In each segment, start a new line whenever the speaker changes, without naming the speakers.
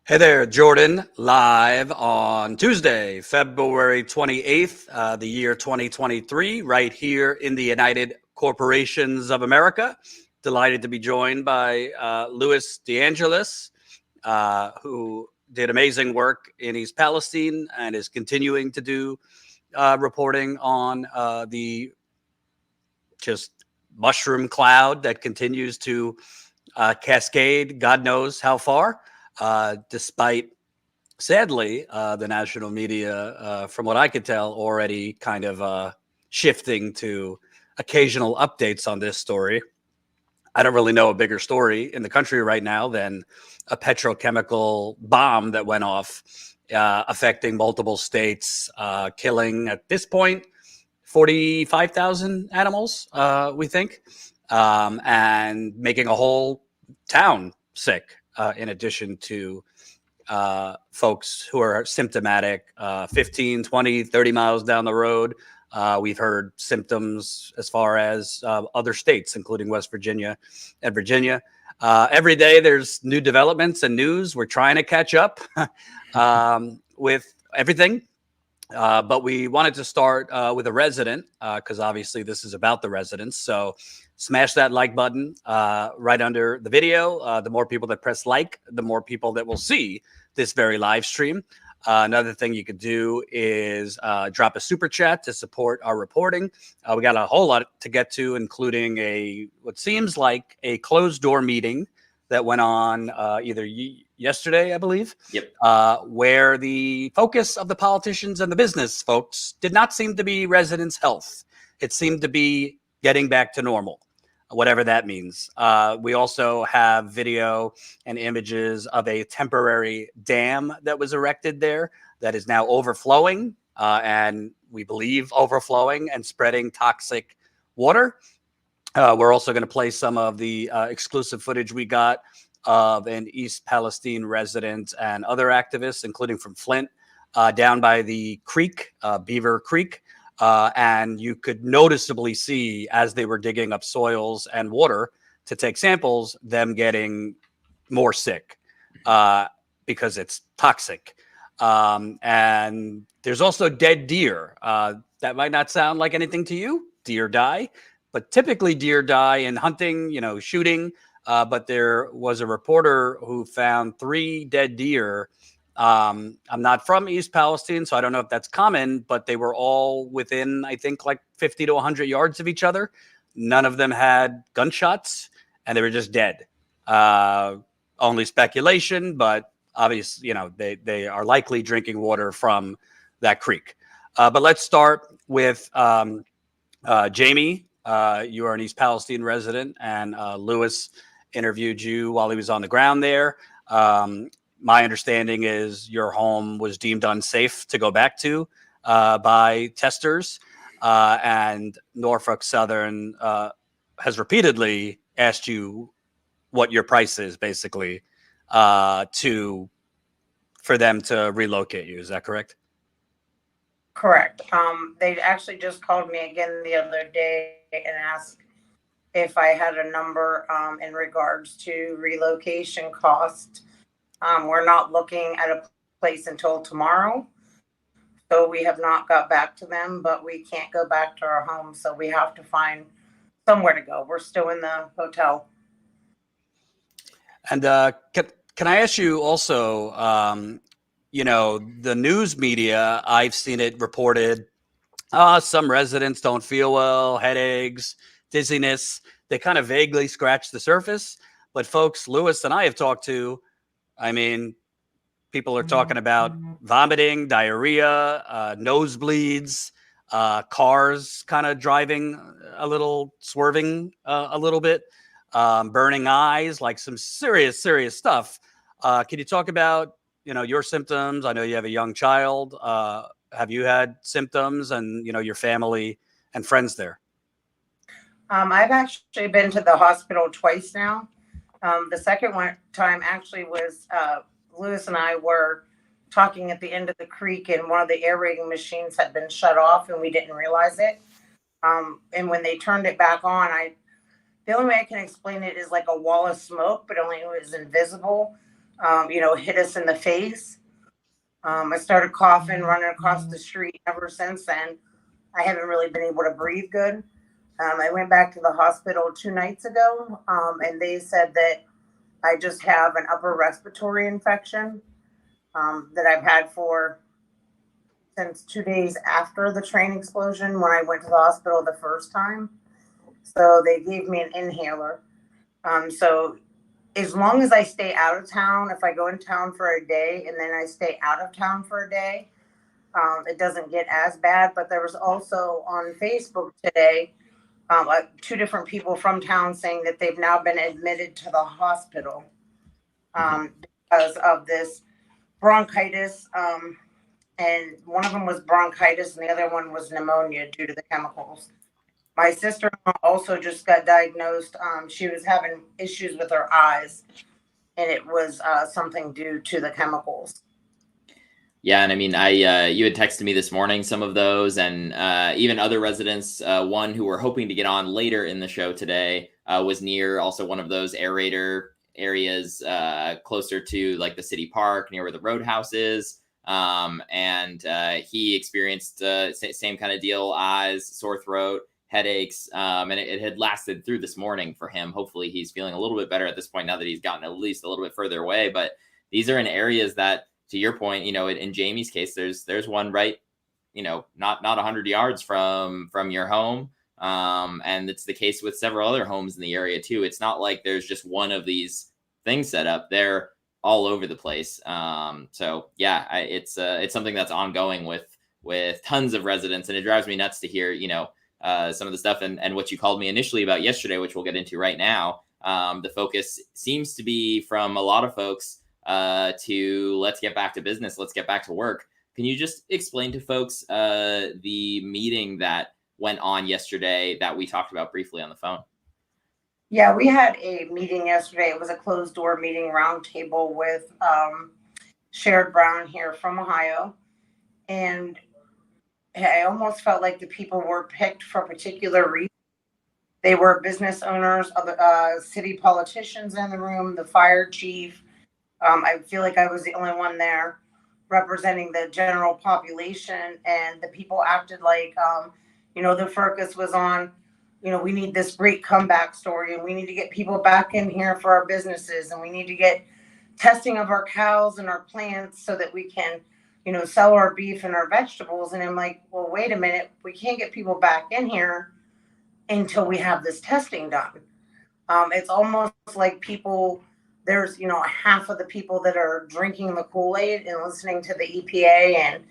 Hey there, Jordan, live on Tuesday, February 28th, the year 2023, right here in the United Corporations of America. Delighted to be joined by Louis DeAngelis, who did amazing work in East Palestine and is continuing to do reporting on the just mushroom cloud that continues to cascade, God knows how far, despite sadly, the national media, from what I could tell, already kind of shifting to occasional updates on this story. I don't really know a bigger story in the country right now than a petrochemical bomb that went off, affecting multiple states, killing at this point 45,000 animals, we think, and making a whole town sick, in addition to folks who are symptomatic 15, 20, 30 miles down the road. We've heard symptoms as far as other states, including West Virginia and Virginia. Every day there's new developments and news. We're trying to catch up with everything. But we wanted to start with a resident because obviously this is about the residents. So smash that like button right under the video. The more people that press like, the more people that will see this very live stream. Another thing you could do is drop a super chat to support our reporting. We got a whole lot to get to, including what seems like a closed door meeting that went on either yesterday, I believe.
Yep.
Where the focus of the politicians and the business folks did not seem to be residents' health. It seemed to be getting back to normal, whatever that means. We also have video and images of a temporary dam that was erected there that is now overflowing, and we believe overflowing and spreading toxic water. We're also going to play some of the exclusive footage we got of an East Palestine resident and other activists, including from Flint, down by the creek, Beaver Creek. And you could noticeably see, as they were digging up soils and water to take samples, them getting more sick because it's toxic. And there's also dead deer. That might not sound like anything to you. Deer die. But typically deer die in hunting, shooting. But there was a reporter who found 3 dead deer. I'm not from East Palestine, so I don't know if that's common, but they were all within, I think, like 50 to 100 yards of each other. None of them had gunshots, and they were just dead. Only speculation, but obviously, they are likely drinking water from that creek. But let's start with Jamie. You are an East Palestine resident, and Louis interviewed you while he was on the ground there. My understanding is your home was deemed unsafe to go back to by testers, and Norfolk Southern has repeatedly asked you what your price is, basically, for them to relocate you. Is that correct?
Correct. They actually just called me again the other day and asked if I had a number in regards to relocation cost. We're not looking at a place until tomorrow, so we have not got back to them, but we can't go back to our home, so we have to find somewhere to go. We're still in the hotel.
And can I ask you also, the news media, I've seen it reported, some residents don't feel well, headaches, dizziness. They kind of vaguely scratch the surface. But folks Louis and I have talked to, I mean, people are talking about vomiting, diarrhea, nosebleeds, cars kind of driving a little, swerving a little bit, burning eyes, like some serious stuff. Can you talk about, your symptoms? I know you have a young child. Have you had symptoms and, your family and friends there?
I've actually been to the hospital twice now. The second time actually was Louis and I were talking at the end of the creek, and one of the aerating machines had been shut off, and we didn't realize it. And when they turned it back on, the only way I can explain it is like a wall of smoke, but only it was invisible. hit us in the face. I started coughing, running across the street. Ever since then, I haven't really been able to breathe good. I went back to the hospital 2 nights ago, and they said that I just have an upper respiratory infection that I've had for since 2 days after the train explosion when I went to the hospital the first time. So they gave me an inhaler. So as long as I stay out of town, if I go in town for a day and then I stay out of town for a day, it doesn't get as bad. But there was also on Facebook today, 2 different people from town saying that they've now been admitted to the hospital because of this bronchitis. And one of them was bronchitis and the other one was pneumonia due to the chemicals. My sister-in-law also just got diagnosed. She was having issues with her eyes, and it was something due to the chemicals.
Yeah, and I mean, you had texted me this morning some of those, and even other residents. One who were hoping to get on later in the show today was near also one of those aerator areas closer to like the city park, near where the roadhouse is. And he experienced same kind of deal: eyes, sore throat, headaches, and it had lasted through this morning for him. Hopefully he's feeling a little bit better at this point now that he's gotten at least a little bit further away. But these are in areas that, to your point, in Jamie's case, there's one right, not 100 yards from your home. And it's the case with several other homes in the area too. It's not like there's just one of these things set up. They're all over the place. So yeah, it's something that's ongoing with tons of residents, and it drives me nuts to hear, some of the stuff and what you called me initially about yesterday, which we'll get into right now. The focus seems to be from a lot of folks to let's get back to business. Let's get back to work. Can you just explain to folks the meeting that went on yesterday that we talked about briefly on the phone?
Yeah, we had a meeting yesterday. It was a closed door meeting roundtable with Sherrod Brown here from Ohio. And I almost felt like the people were picked for particular reasons. They were business owners, other city politicians in the room, the fire chief. I feel like I was the only one there representing the general population, and the people acted like, the focus was on, we need this great comeback story, and we need to get people back in here for our businesses, and we need to get testing of our cows and our plants so that we can, sell our beef and our vegetables. And I'm like, well, wait a minute, we can't get people back in here until we have this testing done. It's almost like there's, half of the people that are drinking the Kool-Aid and listening to the EPA and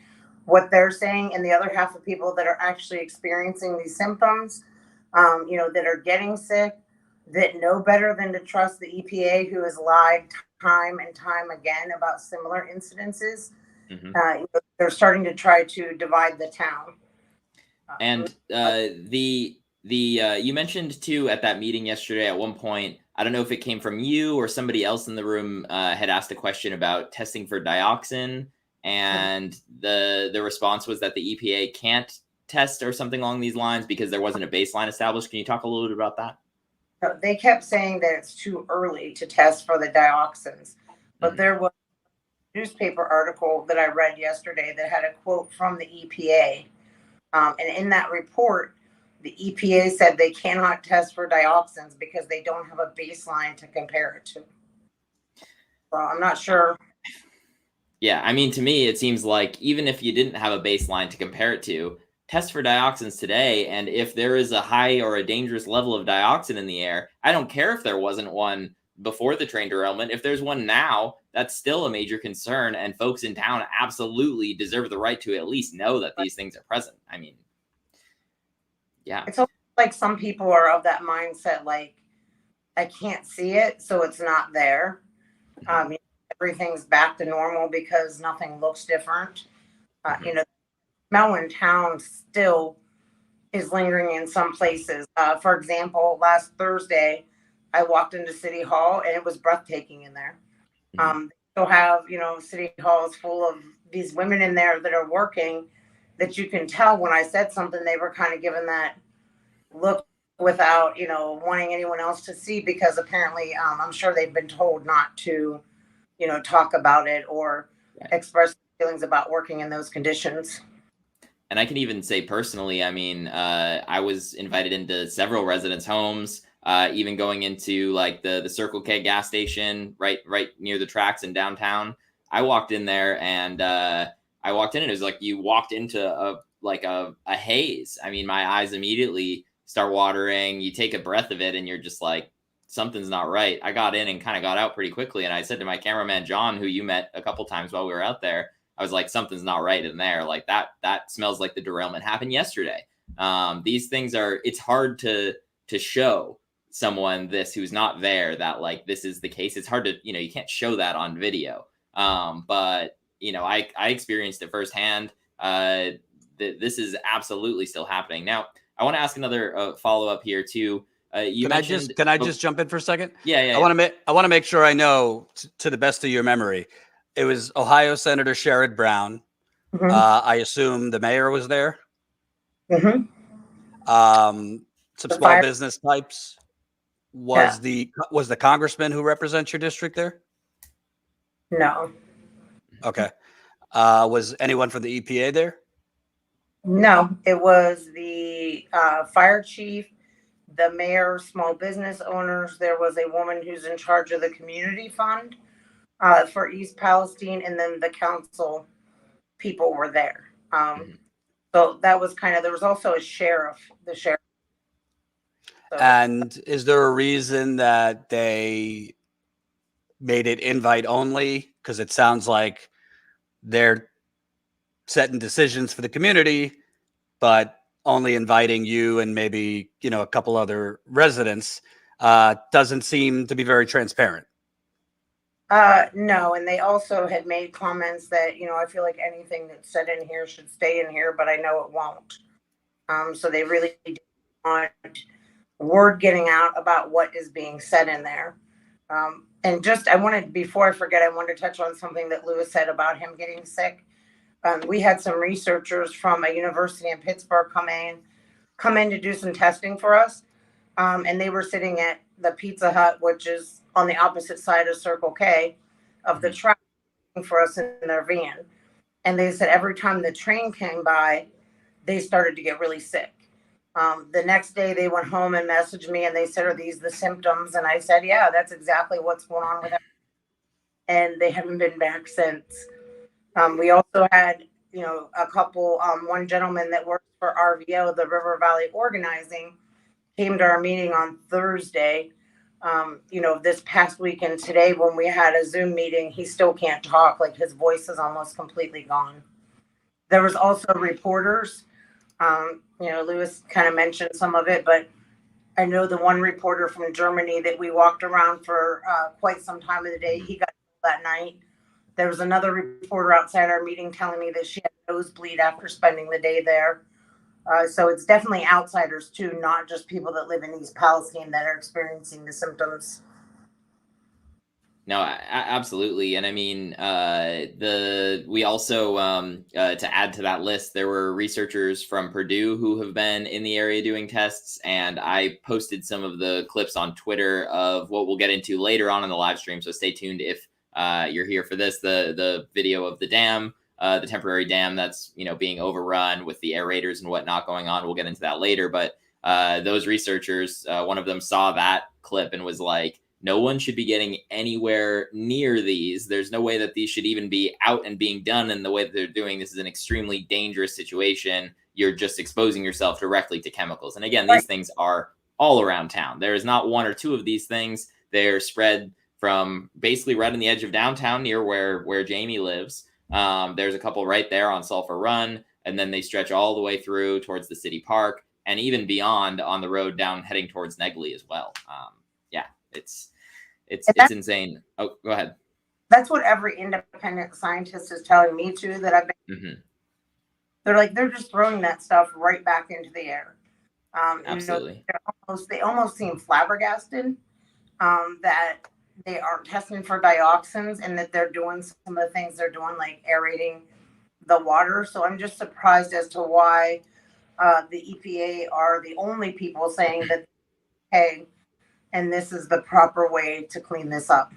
what they're saying, and the other half of people that are actually experiencing these symptoms, that are getting sick, that know better than to trust the EPA, who has lied time and time again about similar incidences. Mm-hmm. They're starting to try to divide the town.
And you mentioned too at that meeting yesterday at one point, I don't know if it came from you or somebody else in the room had asked a question about testing for dioxin, and the response was that the EPA can't test or something along these lines because there wasn't a baseline established. Can you talk a little bit about that?
They kept saying that it's too early to test for the dioxins, but mm-hmm. There was a newspaper article that I read yesterday that had a quote from the EPA, and in that report, the EPA said they cannot test for dioxins because they don't have a baseline to compare it to. So I'm not sure.
Yeah, I mean, to me, it seems like even if you didn't have a baseline to compare it to, test for dioxins today, and if there is a high or a dangerous level of dioxin in the air, I don't care if there wasn't one before the train derailment. If there's one now, that's still a major concern, and folks in town absolutely deserve the right to at least know that these things are present. I mean, yeah.
It's almost like some people are of that mindset, like, I can't see it, so it's not there. Everything's back to normal because nothing looks different. Smell in town still is lingering in some places. For example, last Thursday, I walked into City Hall and it was breathtaking in there. They still have, City Hall is full of these women in there that are working that you can tell when I said something, they were kind of given that look without, wanting anyone else to see, because apparently I'm sure they've been told not to talk about it or
Right.
express feelings about working in those conditions.
And I can even say personally, I mean, I was invited into several residents' homes, even going into like the Circle K gas station right near the tracks in downtown. I walked in there and it was like you walked into a haze. I mean, my eyes immediately start watering. You take a breath of it and you're just like, something's not right. I got in and kind of got out pretty quickly. And I said to my cameraman, John, who you met a couple times while we were out there, I was like, something's not right in there. Like that smells like the derailment happened yesterday. These things it's hard to show someone this who's not there that like this is the case. It's hard to, you can't show that on video. But I experienced it firsthand. This is absolutely still happening. Now, I want to ask another follow up here too. Can I
just jump in for a second?
Yeah.
I want to make sure I know to the best of your memory. It was Ohio Senator Sherrod Brown.
Mm-hmm.
I assume the mayor was there.
Mm-hmm.
Some small business types. Was the congressman who represents your district there?
No.
Okay. Was anyone from the EPA there?
No, it was the fire chief, the mayor, small business owners. There was a woman who's in charge of the community fund for East Palestine, and then the council people were there. So that was there was also the sheriff. So.
And is there a reason that they made it invite only? Because it sounds like they're setting decisions for the community, but only inviting you and maybe, a couple other residents doesn't seem to be very transparent.
No, and they also had made comments that, I feel like anything that's said in here should stay in here, but I know it won't. So they really didn't want word getting out about what is being said in there. And before I forget, I wanted to touch on something that Lewis said about him getting sick. We had some researchers from a university in Pittsburgh come in to do some testing for us. And they were sitting at the Pizza Hut, which is on the opposite side of Circle K of the track for us in their van. And they said every time the train came by, they started to get really sick. The next day they went home and messaged me and they said, are these the symptoms? And I said, yeah, that's exactly what's going on with them. And they haven't been back since. We also had, a couple, one gentleman that works for RVO, the River Valley Organizing, came to our meeting on Thursday, this past weekend. Today, when we had a Zoom meeting, he still can't talk. Like his voice is almost completely gone. There was also reporters. Lewis kind of mentioned some of it, but I know the one reporter from Germany that we walked around for quite some time of the day, he got that night. There was another reporter outside our meeting telling me that she had a nosebleed after spending the day there. So it's definitely outsiders too, not just people that live in East Palestine that are experiencing the symptoms.
No, absolutely. And I mean, we also, to add to that list, there were researchers from Purdue who have been in the area doing tests. And I posted some of the clips on Twitter of what we'll get into later on in the live stream. So stay tuned if you're here for this, the video of the dam, the temporary dam that's, being overrun with the aerators and whatnot going on. We'll get into that later. But those researchers, one of them saw that clip and was like, no one should be getting anywhere near these. There's no way that these should even be out and being done in the way that they're doing. This is an extremely dangerous situation. You're just exposing yourself directly to chemicals. And again, these things are all around town. There is not one or two of these things. They're spread from basically right on the edge of downtown near where Jamie lives. There's a couple right there on Sulphur Run, and then they stretch all the way through towards the city park and even beyond on the road down heading towards Negley as well. It's insane. Oh, go ahead.
That's what every independent scientist is telling me too, that I've been. Mm-hmm. They're just throwing that stuff right back into the air.
Absolutely.
They almost seem flabbergasted that they aren't testing for dioxins and that they're doing some of the things they're doing, like aerating the water. So I'm just surprised as to why the EPA are the only people saying that, hey, and this is the proper way to clean this up.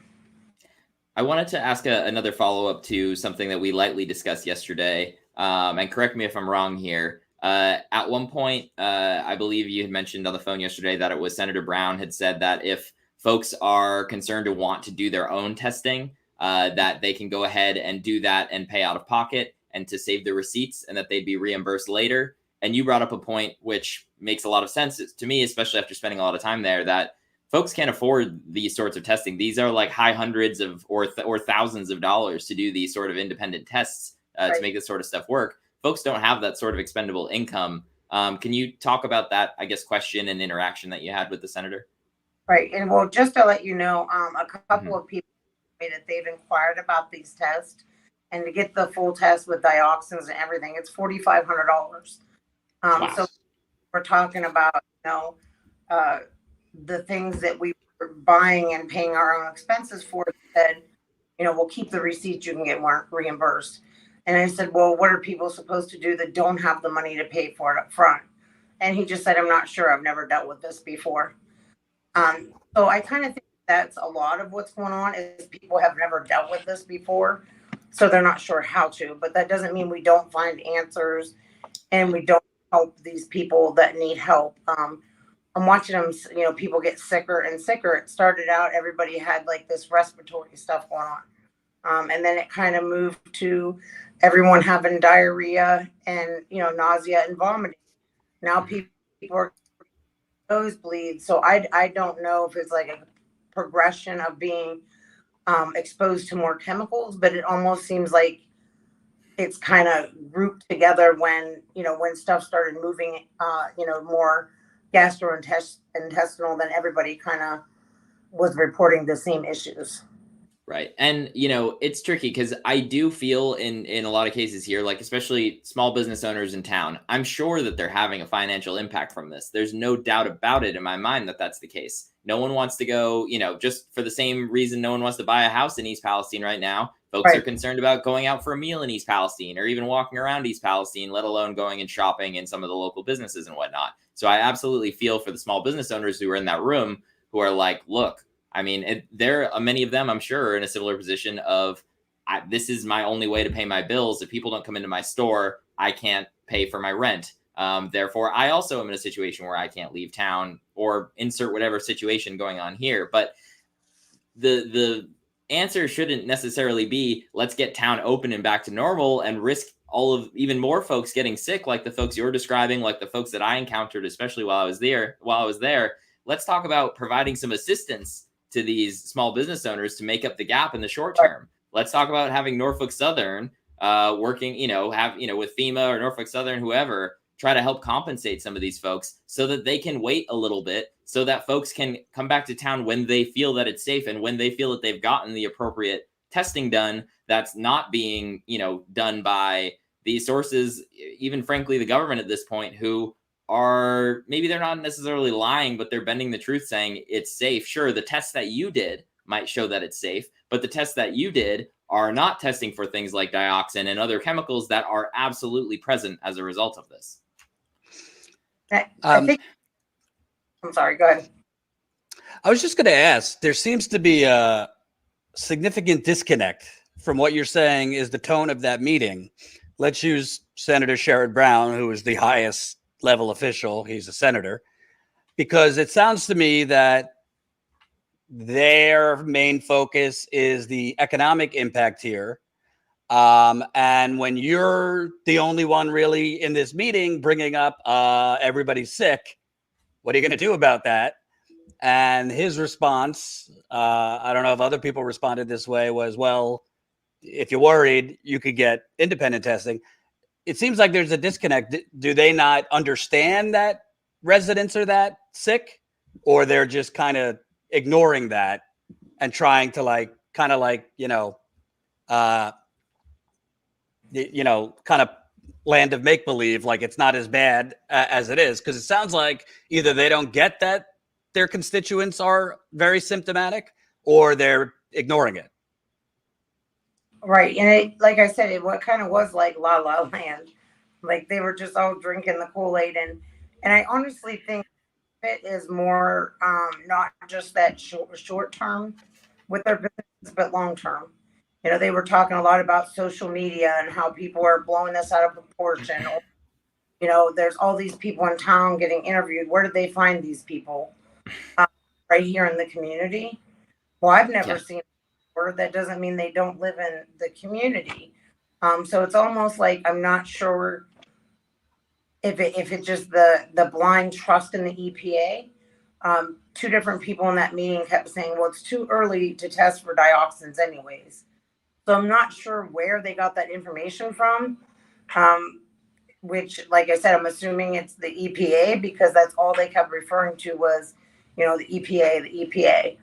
I wanted to ask another follow-up to something that we lightly discussed yesterday, and correct me if I'm wrong here. At one point, I believe you had mentioned on the phone yesterday that it was Senator Brown had said that if folks are concerned to want to do their own testing, that they can go ahead and do that and pay out of pocket and to save the receipts, and that they'd be reimbursed later. And you brought up a point which makes a lot of sense to me, especially after spending a lot of time there, that folks can't afford these sorts of testing. These are like high hundreds of or thousands of dollars to do these sort of independent tests
Right.
to make this sort of stuff work. Folks don't have that sort of expendable income. Can you talk about that, I guess, question and interaction that you had with the senator?
Right. And well, just to let you know, a couple of people say that they've inquired about these tests, and to get the full test with dioxins and everything, it's $4,500.
Wow.
So we're talking about, the things that we were buying and paying our own expenses for, that, we'll keep the receipts, you can get reimbursed. And I said, well, what are people supposed to do that don't have the money to pay for it up front? And he just said, I'm not sure. I've never dealt with this before. So I kind of think that's a lot of what's going on, is people have never dealt with this before, so they're not sure how to. But that doesn't mean we don't find answers and we don't help these people that need help. I'm watching them, people get sicker and sicker. It started out, everybody had like this respiratory stuff going on. And then it kind of moved to everyone having diarrhea and, nausea and vomiting. Now people are nosebleeds. So I don't know if it's like a progression of being exposed to more chemicals, but it almost seems like it's kind of grouped together when stuff started moving, more gastrointestinal, then everybody kind of was reporting the same issues.
Right. And, it's tricky because I do feel in a lot of cases here, like especially small business owners in town, I'm sure that they're having a financial impact from this. There's no doubt about it in my mind that that's the case. No one wants to go, just for the same reason no one wants to buy a house in East Palestine right now. Folks are concerned about going out for a meal in East Palestine or even walking around East Palestine, let alone going and shopping in some of the local businesses and whatnot. So I absolutely feel for the small business owners who are in that room who are like, look, I mean, there are many of them, I'm sure, are in a similar position of this is my only way to pay my bills. If people don't come into my store, I can't pay for my rent. Therefore, I also am in a situation where I can't leave town, or insert whatever situation going on here. But the answer shouldn't necessarily be let's get town open and back to normal and risk all of even more folks getting sick, like the folks you're describing, like the folks that I encountered, especially while I was there. Let's talk about providing some assistance to these small business owners to make up the gap in the short term. Let's talk about having Norfolk Southern working, with FEMA or Norfolk Southern, whoever, try to help compensate some of these folks so that they can wait a little bit, so that folks can come back to town when they feel that it's safe and when they feel that they've gotten the appropriate testing done that's not being, done by these sources, even frankly, the government at this point, who are maybe they're not necessarily lying, but they're bending the truth, saying it's safe. Sure, the tests that you did might show that it's safe, but the tests that you did are not testing for things like dioxin and other chemicals that are absolutely present as a result of this.
I think, I'm sorry, go ahead.
I was just going to ask, there seems to be a significant disconnect from what you're saying is the tone of that meeting. Let's use Senator Sherrod Brown, who is the highest level official. He's a senator, because it sounds to me that their main focus is the economic impact here. And when you're the only one really in this meeting bringing up everybody's sick, what are you going to do about that? And his response, I don't know if other people responded this way, was, well, if you're worried, you could get independent testing. It seems like there's a disconnect. Do they not understand that residents are that sick, or they're just kind of ignoring that and trying to kind of land of make believe, like it's not as bad as it is? Because it sounds like either they don't get that their constituents are very symptomatic, or they're ignoring it.
Right. And it, like I said, it kind of was like La La Land. Like they were just all drinking the Kool-Aid. And I honestly think it is more not just that short term with their business, but long term. You know, they were talking a lot about social media and how people are blowing this out of proportion. Or, you know, there's all these people in town getting interviewed. Where did they find these people? Right here in the community. Well, I've never seen or that doesn't mean they don't live in the community. So it's almost like I'm not sure if it's just the blind trust in the EPA. Two different people in that meeting kept saying, well, it's too early to test for dioxins anyways. So I'm not sure where they got that information from. Which, like I said, I'm assuming it's the EPA because that's all they kept referring to was, you know, the EPA, the EPA.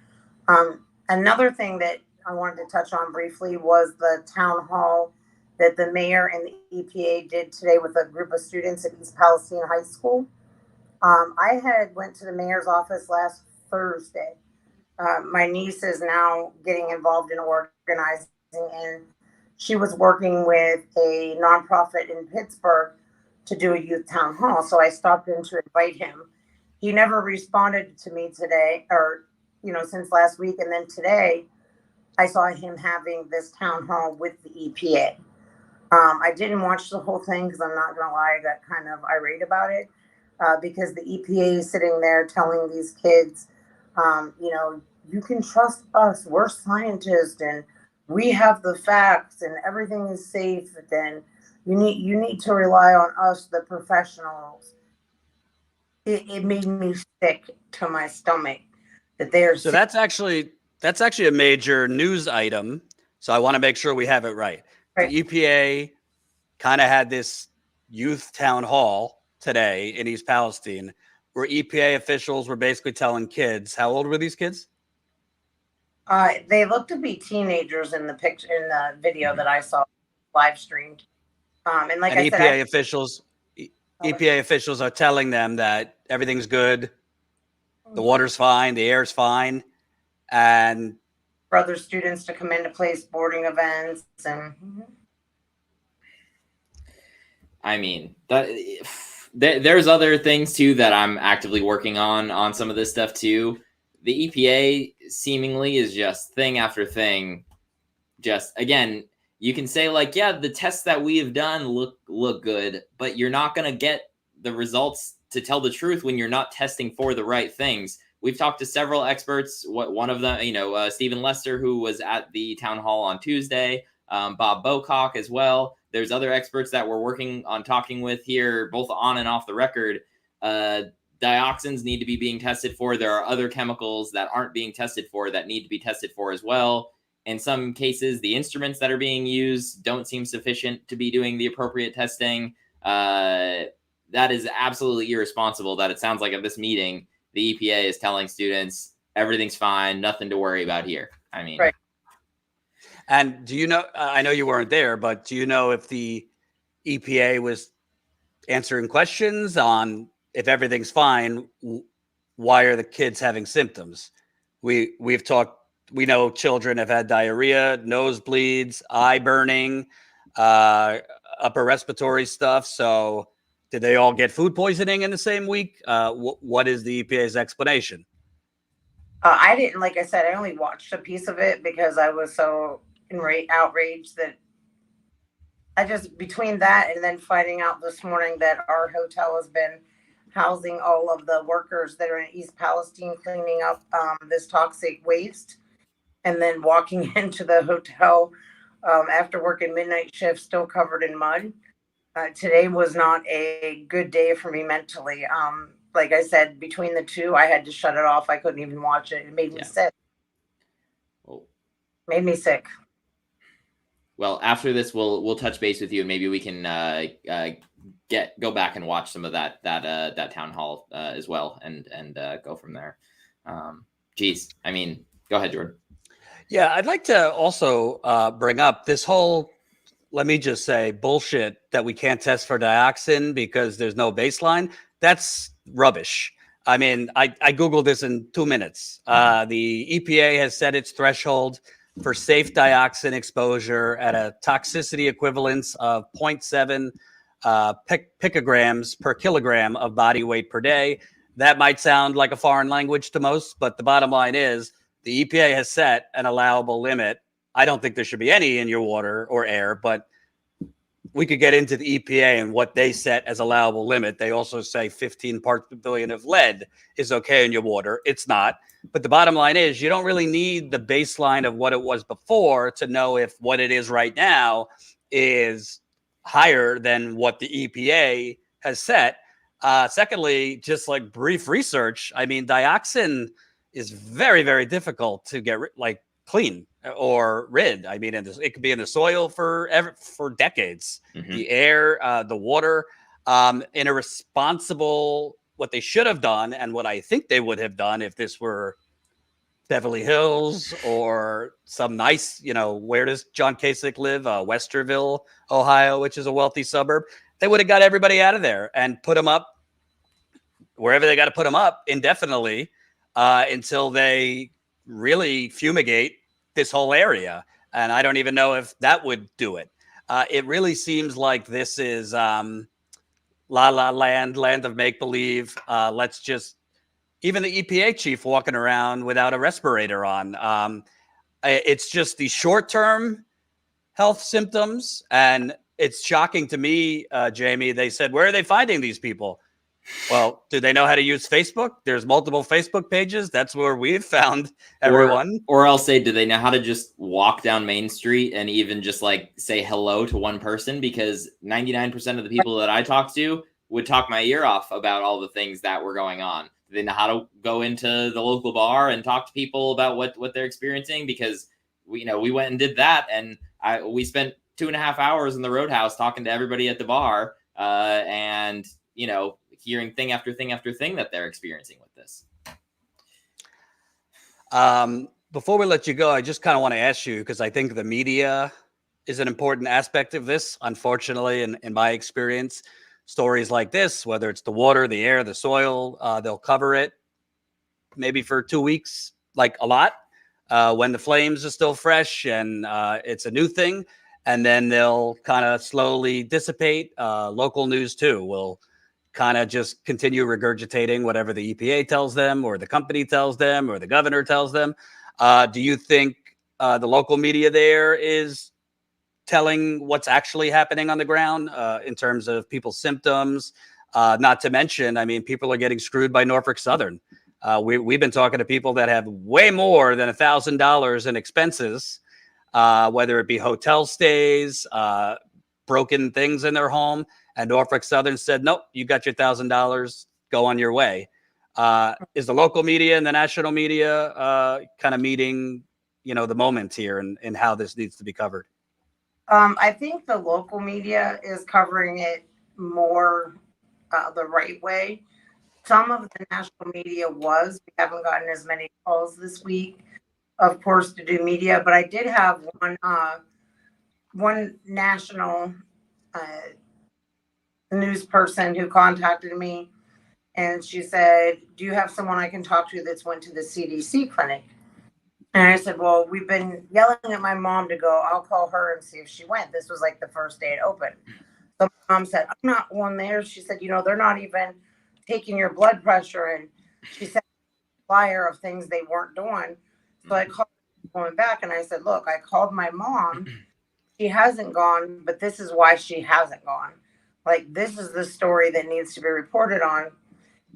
Another thing that I wanted to touch on briefly was the town hall that the mayor and the EPA did today with a group of students at East Palestine High School. I had went to the mayor's office last Thursday. My niece is now getting involved in organizing, and she was working with a nonprofit in Pittsburgh to do a youth town hall. So I stopped in to invite him. He never responded to me today, or you know, since last week. And then today, I saw him having this town hall with the EPA. I didn't watch the whole thing because I'm not going to lie, I got kind of irate about it because the EPA is sitting there telling these kids, you know, you can trust us. We're scientists and we have the facts and everything is safe. Then you need to rely on us, the professionals. It made me sick to my stomach that they're
So that's actually a major news item. So I want to make sure we have it right.
Right.
The EPA kind of had this youth town hall today in East Palestine where EPA officials were basically telling kids, how old were these kids?
They look to be teenagers in the picture, in the video that I saw live streamed. And like I said,
EPA officials are telling them that everything's good, the water's fine, the air's fine, and
for other students to come into play sporting events and.
I mean, there's other things too that I'm actively working on some of this stuff too. The EPA seemingly is just thing after thing. Just again, you can say like, yeah, the tests that we have done look good, but you're not going to get the results to tell the truth when you're not testing for the right things. We've talked to several experts. One of them, Stephen Lester, who was at the town hall on Tuesday, Bob Bocock as well. There's other experts that we're working on talking with here, both on and off the record. Dioxins need to be being tested for. There are other chemicals that aren't being tested for that need to be tested for as well. In some cases, the instruments that are being used don't seem sufficient to be doing the appropriate testing. That is absolutely irresponsible that it sounds like at this meeting, the EPA is telling students everything's fine, nothing to worry about here. I mean,
right.
And do you know, I know you weren't there, but do you know if the EPA was answering questions on if everything's fine, why are the kids having symptoms? We've talked, we know children have had diarrhea, nosebleeds, eye burning, upper respiratory stuff. So did they all get food poisoning in the same week? What is the EPA's explanation?
I didn't, like I said, I only watched a piece of it because I was so outraged that I just, between that and then finding out this morning that our hotel has been housing all of the workers that are in East Palestine cleaning up this toxic waste, and then walking into the hotel after working midnight shift still covered in mud. Today was not a good day for me mentally. Like I said, between the two, I had to shut it off. I couldn't even watch it. It made me sick. Made me sick.
Well, after this, we'll touch base with you, and maybe we can go back and watch some of that town hall as well, and go from there. Geez, I mean, go ahead, Jordan.
Yeah, I'd like to also bring up this whole, let me just say, bullshit that we can't test for dioxin because there's no baseline. That's rubbish. I mean, I Googled this in 2 minutes. The EPA has set its threshold for safe dioxin exposure at a toxicity equivalence of 0.7 picograms per kilogram of body weight per day. That might sound like a foreign language to most, but the bottom line is the EPA has set an allowable limit. I don't think there should be any in your water or air, but we could get into the EPA and what they set as allowable limit. They also say 15 parts per billion of lead is okay in your water. It's not. But the bottom line is you don't really need the baseline of what it was before to know if what it is right now is higher than what the EPA has set. Secondly, just like brief research, I mean, dioxin is very, very difficult to get clean or rid. I mean, it could be in the soil for decades, the air, the water, in a responsible, what they should have done. And what I think they would have done if this were Beverly Hills or some nice, where does John Kasich live? Westerville, Ohio, which is a wealthy suburb. They would have got everybody out of there and put them up wherever they got to put them up indefinitely until they really fumigate this whole area. And I don't even know if that would do it. It really seems like this is la la land of make-believe. Let's just, even the EPA chief walking around without a respirator on. It's just the short-term health symptoms. And it's shocking to me, Jamie, they said, where are they finding these people? Well, do they know how to use Facebook? There's multiple Facebook pages. That's where we've found everyone.
Or I'll say, do they know how to just walk down Main Street and even just say hello to one person? Because 99% of the people that I talk to would talk my ear off about all the things that were going on. Do they know how to go into the local bar and talk to people about what they're experiencing? Because we went and did that, and we spent 2.5 hours in the Roadhouse talking to everybody at the bar, and hearing thing after thing after thing that they're experiencing with this.
Before we let you go, I just kind of want to ask you, because I think the media is an important aspect of this. Unfortunately, in my experience, stories like this, whether it's the water, the air, the soil, they'll cover it maybe for 2 weeks, like a lot, when the flames are still fresh and it's a new thing. And then they'll kind of slowly dissipate. Local news, too, will kind of just continue regurgitating whatever the EPA tells them or the company tells them or the governor tells them. Do you think the local media there is telling what's actually happening on the ground in terms of people's symptoms? Not to mention, I mean, people are getting screwed by Norfolk Southern. We've been talking to people that have way more than $1,000 in expenses, whether it be hotel stays, broken things in their home. And Norfolk Southern said, nope, you got your $1,000, go on your way. Is the local media and the national media kind of meeting, the moment here and how this needs to be covered?
I think the local media is covering it more the right way. Some of the national media we haven't gotten as many calls this week, of course, to do media, but I did have one national news person who contacted me, and she said, do you have someone I can talk to that's went to the CDC clinic? And I said, well, we've been yelling at my mom to go. I'll call her and see if she went. This was like the first day it opened. So mom said, I'm not one there. She said, they're not even taking your blood pressure. And she said, flyer of things they weren't doing. So I called going back and I said, look, I called my mom. She hasn't gone, but this is why she hasn't gone. This is the story that needs to be reported on.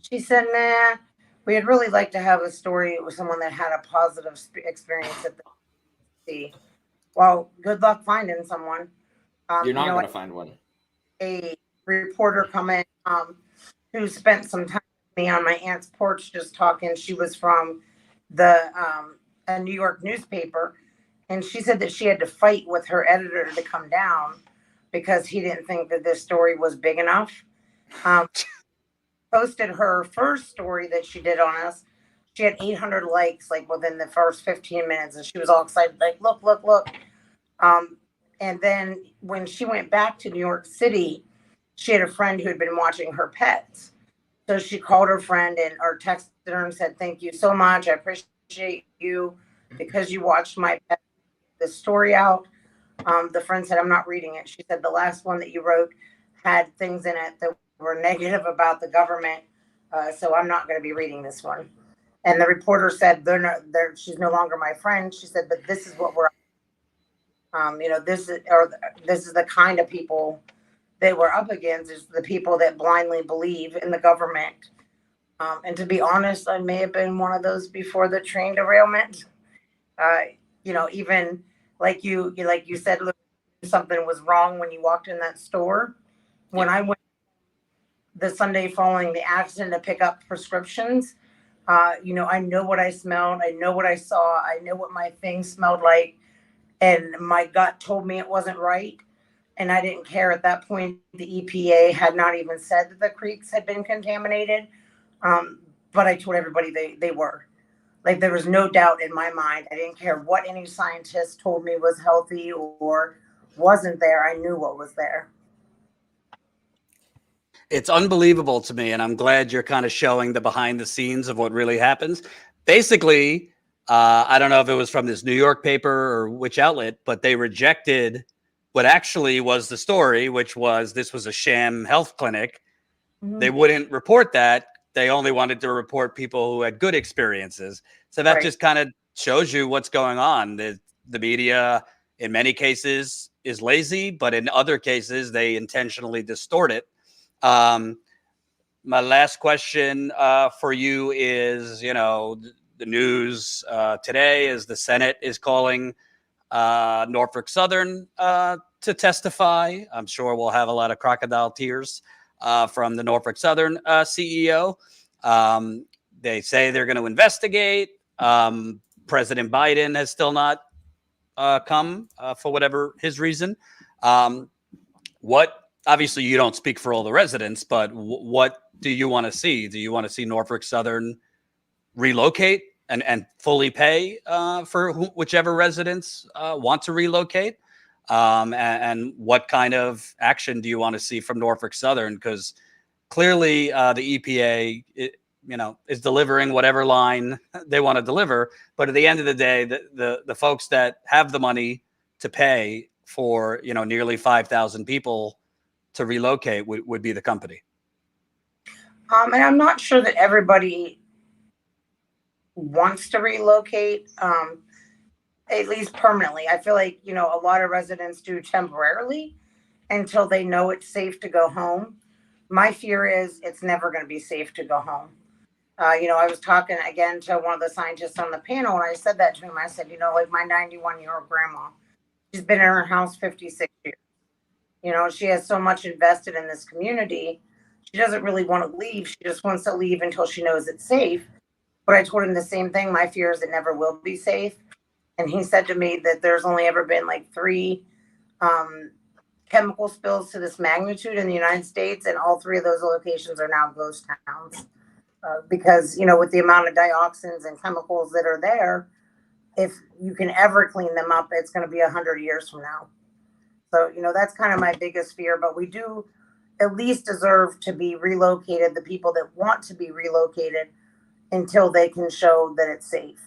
She said, nah, we'd really like to have a story with someone that had a positive experience at the CDC. Well, good luck finding someone.
You're not going to find one.
A reporter come in who spent some time with me on my aunt's porch just talking. She was from a New York newspaper, and she said that she had to fight with her editor to come down because he didn't think that this story was big enough. Posted her first story that she did on us. She had 800 likes within the first 15 minutes, and she was all excited, look. And then when she went back to New York City, she had a friend who had been watching her pets. So she called her friend or texted her and said, thank you so much. I appreciate you because you watched my pet, the story out. The friend said, I'm not reading it. She said, the last one that you wrote had things in it that were negative about the government. So I'm not going to be reading this one. And the reporter said, she's no longer my friend. She said, but this is what we're, this is the kind of people that we're up against, is the people that blindly believe in the government. And to be honest, I may have been one of those before the train derailment. Even like you said, something was wrong when you walked in that store. When I went the Sunday following the accident to pick up prescriptions, I know what I smelled. I know what I saw. I know what my thing smelled like. And my gut told me it wasn't right. And I didn't care at that point. The EPA had not even said that the creeks had been contaminated. But I told everybody they were. Like, there was no doubt in my mind. I didn't care what any scientist told me was healthy or wasn't there. I knew what was there.
It's unbelievable to me, and I'm glad you're kind of showing the behind the scenes of what really happens. Basically, I don't know if it was from this New York paper or which outlet, but they rejected what actually was the story, which was this was a sham health clinic. Mm-hmm. They wouldn't report that. They only wanted to report people who had good experiences. So that just kind of shows you what's going on. The media, in many cases, is lazy, but in other cases, they intentionally distort it. My last question for you is, the news today is the Senate is calling Norfolk Southern to testify. I'm sure we'll have a lot of crocodile tears from the Norfolk Southern CEO. They say they're going to investigate. President Biden has still not come for whatever his reason. Obviously you don't speak for all the residents, but what do you want to see? Do you want to see Norfolk Southern relocate and fully pay for whichever residents want to relocate? And what kind of action do you want to see from Norfolk Southern? Because clearly the EPA, is delivering whatever line they want to deliver. But at the end of the day, the folks that have the money to pay for, nearly 5,000 people to relocate would be the company.
And I'm not sure that everybody wants to relocate, at least permanently. I feel like, a lot of residents do temporarily until they know it's safe to go home. My fear is it's never going to be safe to go home. I was talking again to one of the scientists on the panel, and I said that to him. I said, like my 91-year-old grandma, she's been in her house 56 years. She has so much invested in this community. She doesn't really want to leave. She just wants to leave until she knows it's safe. But I told him the same thing. My fear is it never will be safe. And he said to me that there's only ever been like 3 chemical spills to this magnitude in the United States. And all 3 of those locations are now ghost towns. Because, with the amount of dioxins and chemicals that are there, if you can ever clean them up, it's going to be 100 years from now. So, that's kind of my biggest fear. But we do at least deserve to be relocated, the people that want to be relocated, until they can show that it's safe.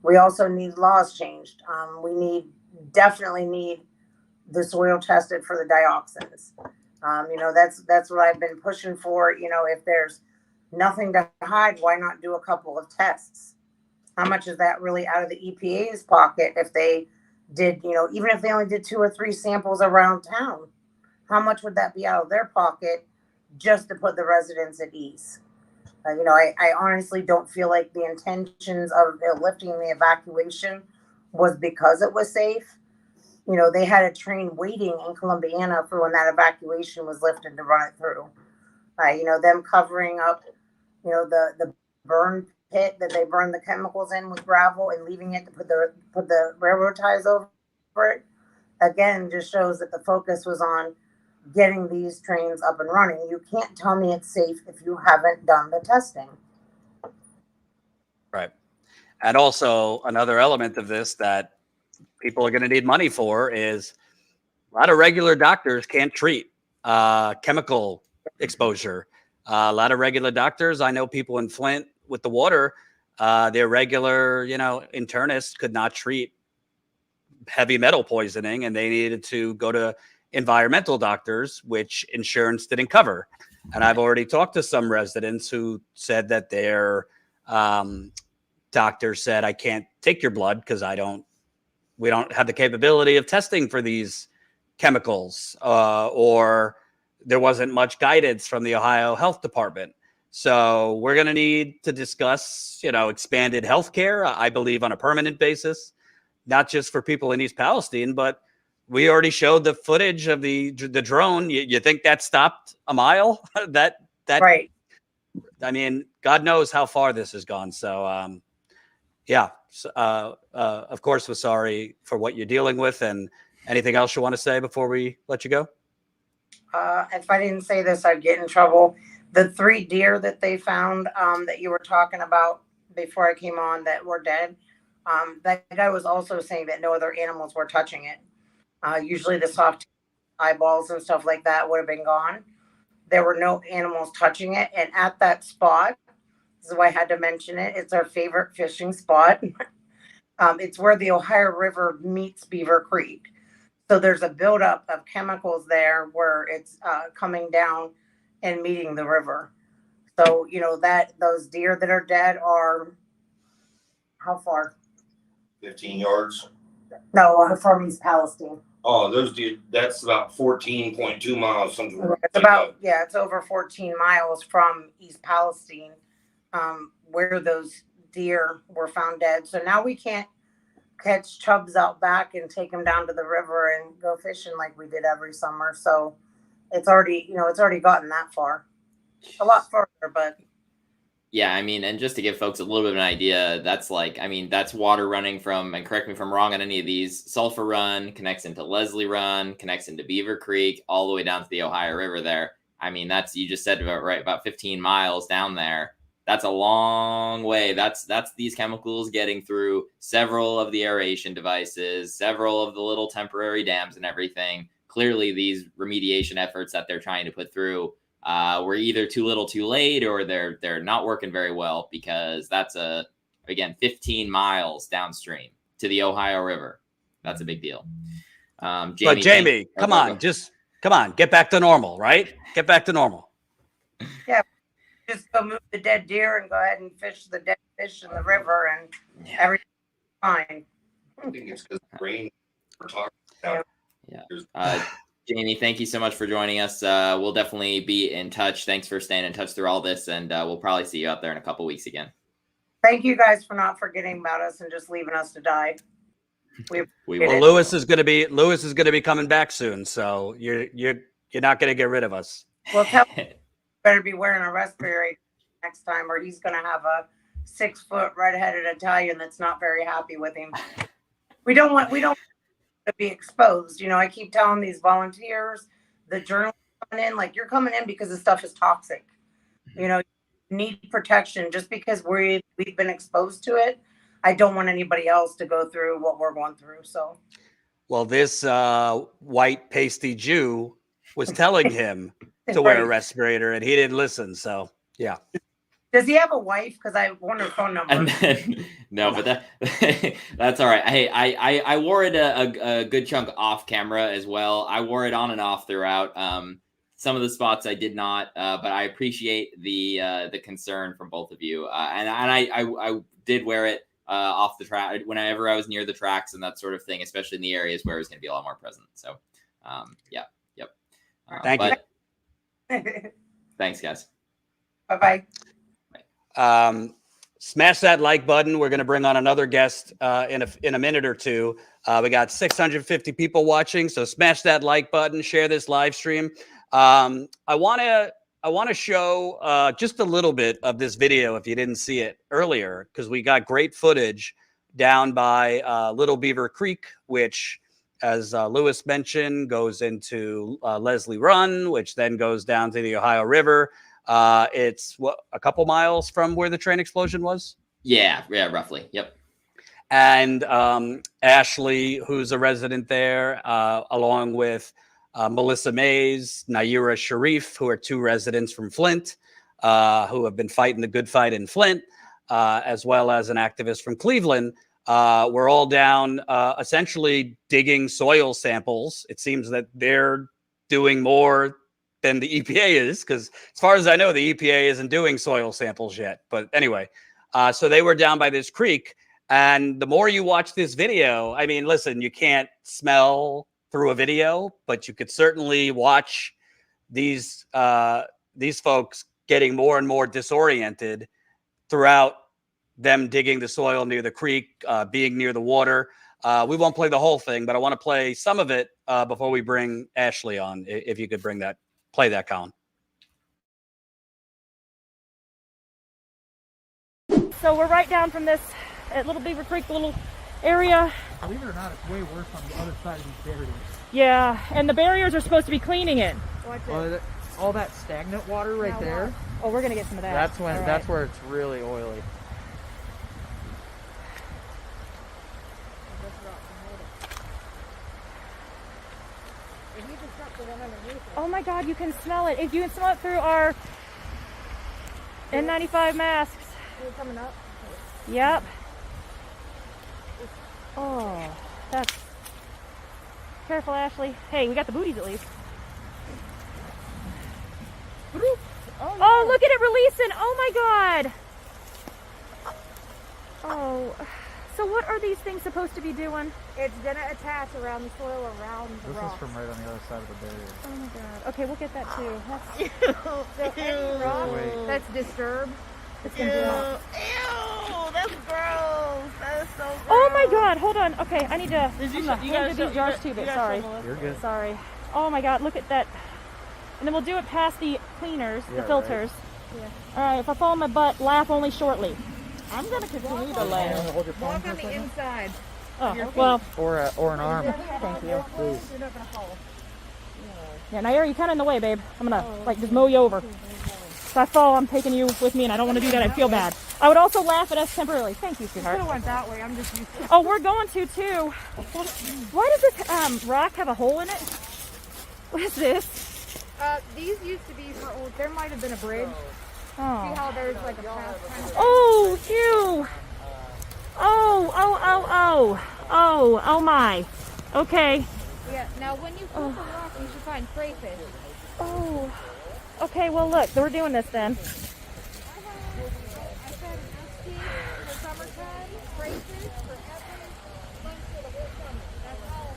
We also need laws changed. We definitely need the soil tested for the dioxins. That's what I've been pushing for. If there's nothing to hide, why not do a couple of tests? How much is that really out of the EPA's pocket if they did, even if they only did 2 or 3 samples around town? How much would that be out of their pocket just to put the residents at ease? I honestly don't feel like the intentions of lifting the evacuation was because it was safe. They had a train waiting in Columbiana for when that evacuation was lifted to run it through. Them covering up, the burn pit that they burned the chemicals in with gravel and leaving it to put the railroad ties over it. Again, just shows that the focus was on getting these trains up and running. You can't tell me it's safe if you haven't done the testing.
Right. And also another element of this that people are going to need money for is a lot of regular doctors can't treat chemical exposure. A lot of regular doctors, I know people in Flint with the water, their regular, internists could not treat heavy metal poisoning, and they needed to go to environmental doctors, which insurance didn't cover. And I've already talked to some residents who said that their doctor said, I can't take your blood because we don't have the capability of testing for these chemicals, or there wasn't much guidance from the Ohio Health Department. So we're going to need to discuss, expanded healthcare, I believe, on a permanent basis, not just for people in East Palestine, but we already showed the footage of the drone. You think that stopped a mile? that
Right.
I mean, God knows how far this has gone. So, yeah, of course, we're sorry for what you're dealing with. And anything else you want to say before we let you go?
If I didn't say this, I'd get in trouble. The 3 deer that they found, that you were talking about before I came on that were dead, that guy was also saying that no other animals were touching it. Usually the soft eyeballs and stuff like that would have been gone. There were no animals touching it. And at that spot, this is why I had to mention it. It's our favorite fishing spot. It's where the Ohio River meets Beaver Creek. So there's a buildup of chemicals there where it's coming down and meeting the river. So, that those deer that are dead are how far?
15 yards.
No, from East Palestine.
Oh, those deer, that's about 14.2 miles, something like
It's about, it's over 14 miles from East Palestine, where those deer were found dead. So now we can't catch chubs out back and take them down to the river and go fishing like we did every summer. So it's already gotten that far, a lot further, but.
Yeah, I mean, and just to give folks a little bit of an idea, that's that's water running from, and correct me if I'm wrong on any of these, Sulphur Run connects into Leslie Run, connects into Beaver Creek, all the way down to the Ohio River there. I mean, you just said about 15 miles down there. That's a long way. That's these chemicals getting through several of the aeration devices, several of the little temporary dams and everything. Clearly, these remediation efforts that they're trying to put through were either too little too late, or they're not working very well, because that's 15 miles downstream to the Ohio River. That's a big deal.
Jamie, come on, get back to normal, right? Get back to normal.
Yeah, just go move the dead deer and go ahead and fish the dead fish in the river, and everything's fine.
I think it's because the rain we're talking about.
Yeah. Jamie, thank you so much for joining us. We'll definitely be in touch. Thanks for staying in touch through all this, and we'll probably see you out there in a couple weeks again.
Thank you guys for not forgetting about us and just leaving us to die.
We
will. Lewis is going to be coming back soon, so you're not going to get rid of us.
Well, better be wearing a respirator next time, or he's going to have a 6-foot red-headed Italian that's not very happy with him. We don't to be exposed. I keep telling these volunteers, the journalists coming in, like, you're coming in because the stuff is toxic. You need protection. Just because we've been exposed to it, I don't want anybody else to go through what we're going through. So,
well, this white pasty Jew was telling him to wear a respirator, and he didn't listen. So, yeah.
Does he have a wife? Because I want her phone number.
And then, no, but that's all right. Hey, I wore it a good chunk off camera as well. I wore it on and off throughout. Some of the spots I did not, but I appreciate the concern from both of you. And I did wear it off the track whenever I was near the tracks and that sort of thing, especially in the areas where it was going to be a lot more present. So, yep.
Thank you.
Thanks, guys.
Bye-bye.
Smash that like button. We're going to bring on another guest in a minute or two. We got 650 people watching, so smash that like button. Share this live stream. I want to show just a little bit of this video if you didn't see it earlier, because we got great footage down by Little Beaver Creek, which, as Lewis mentioned, goes into Leslie Run, which then goes down to the Ohio River. It's a couple miles from where the train explosion was?
Yeah, roughly. Yep.
And Ashley, who's a resident there, along with Melissa Mays, Naira Sharif, who are 2 residents from Flint, who have been fighting the good fight in Flint, as well as an activist from Cleveland. We're all down essentially digging soil samples. It seems that they're doing more than the EPA is, because as far as I know, the EPA isn't doing soil samples yet. But anyway, So they were down by this creek. And the more you watch this video, I mean, listen, you can't smell through a video, but you could certainly watch these folks getting more and more disoriented throughout them digging the soil near the creek, being near the water. We won't play the whole thing, but I want to play some of it before we bring Ashley on. If you could play that, Colin.
So we're right down from this Little Beaver Creek little area.
Believe it or not, it's way worse on the other side of these barriers.
Yeah, and the barriers are supposed to be cleaning it.
All that stagnant water right there.
Oh, we're gonna get some of that.
That's when.
All right.
That's where it's really oily.
Oh my God, you can smell it. If you can smell it through our N95 masks. Is it coming up? Yep. Oh, that's... Careful, Ashley. Hey, we got the booties at least. Oh, look at it releasing. Oh my God. Oh. So what are these things supposed to be doing?
It's gonna attach around the soil around the
This
rocks.
is from right on the other side of the barrier.
Oh my God. Okay, we'll get that too.
So any rock
Wait.
that's disturbed,
It's gonna do that.
ew, that's gross. That is so gross.
Oh my God, hold on. Okay, I need to.
Did you
I'm
sh-
gonna do these jars too, but sorry.
You're good.
Sorry. Oh my God, look at that. And then we'll do it past the cleaners,
Yeah,
the filters. Yeah. All right, if I fall on my butt, laugh only shortly.
I'm gonna continue to
Wanna
laugh.
hold your phone
Walk
for a
on the
second?
inside.
Oh, well,
Or an arm.
thank you.
Please.
You're not gonna fall.
Yeah, now you're kind of in the way, babe. I'm gonna like just mow you over. If I fall, I'm taking you with me, and I don't want to do that. I feel bad. I would also laugh at us temporarily. Thank you,
Could
sweetheart.
have went that way. I'm just used to.
Oh, we're going to too. Why does this rock have a hole in it? What is this?
These used to be for old. There might have been a bridge. See
Oh.
how there's like a path kind of.
Oh, phew. Oh my. Okay.
Yeah. Now, when you pull the rock, you should find crayfish.
Oh. Okay, well look, we're doing this then.
I said ST for summertime, crayfish for every month for the whole summer. That's all.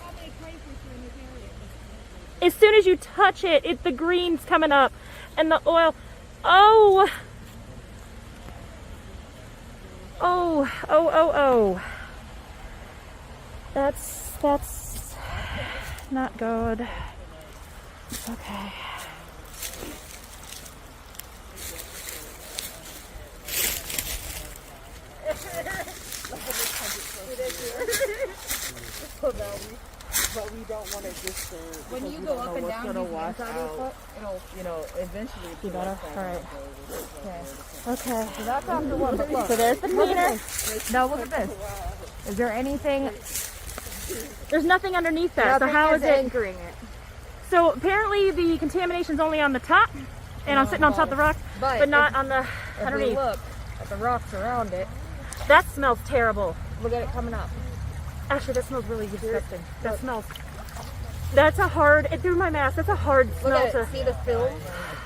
How many crayfish are in this area?
As soon as you touch it, the green's coming up and the oil. Oh. Oh. That's not good. Okay.
But we don't want to disturb.
When you go up and down,
gonna
use the
wash
inside of your
out.
foot, it'll
Eventually.
You better? All right. Okay.
So that's after one, but look.
So there's the cleaner.
Now look at this. Is there anything?
There's nothing underneath that. So
Nothing
how is it?
anchoring it?
So apparently the contamination's only on the top, and I'm sitting on top of the rock, but not on the
If we
underneath.
look at the rocks around it,
That smells terrible.
look at it coming up.
Actually, that smells really disgusting. That smells. That's a hard. It through my mask. That's a hard
Look
smell
at
to.
it. See the film?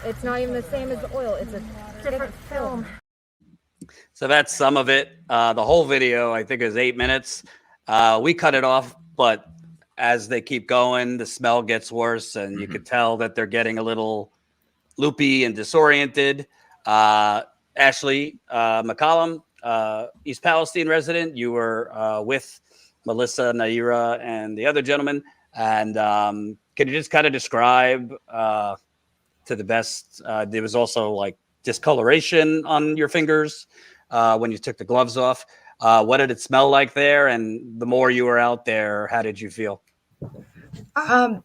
It's not even the same as the oil. It's a
Different film.
So that's some of it. The whole video, I think, is 8 minutes. We cut it off, but as they keep going, the smell gets worse, and you could tell that they're getting a little loopy and disoriented. Ashley McCollum, East Palestine resident, you were with Melissa, Naira, and the other gentleman. And can you just kind of describe to the best? There was also like discoloration on your fingers when you took the gloves off. What did it smell like there? And the more you were out there, how did you feel?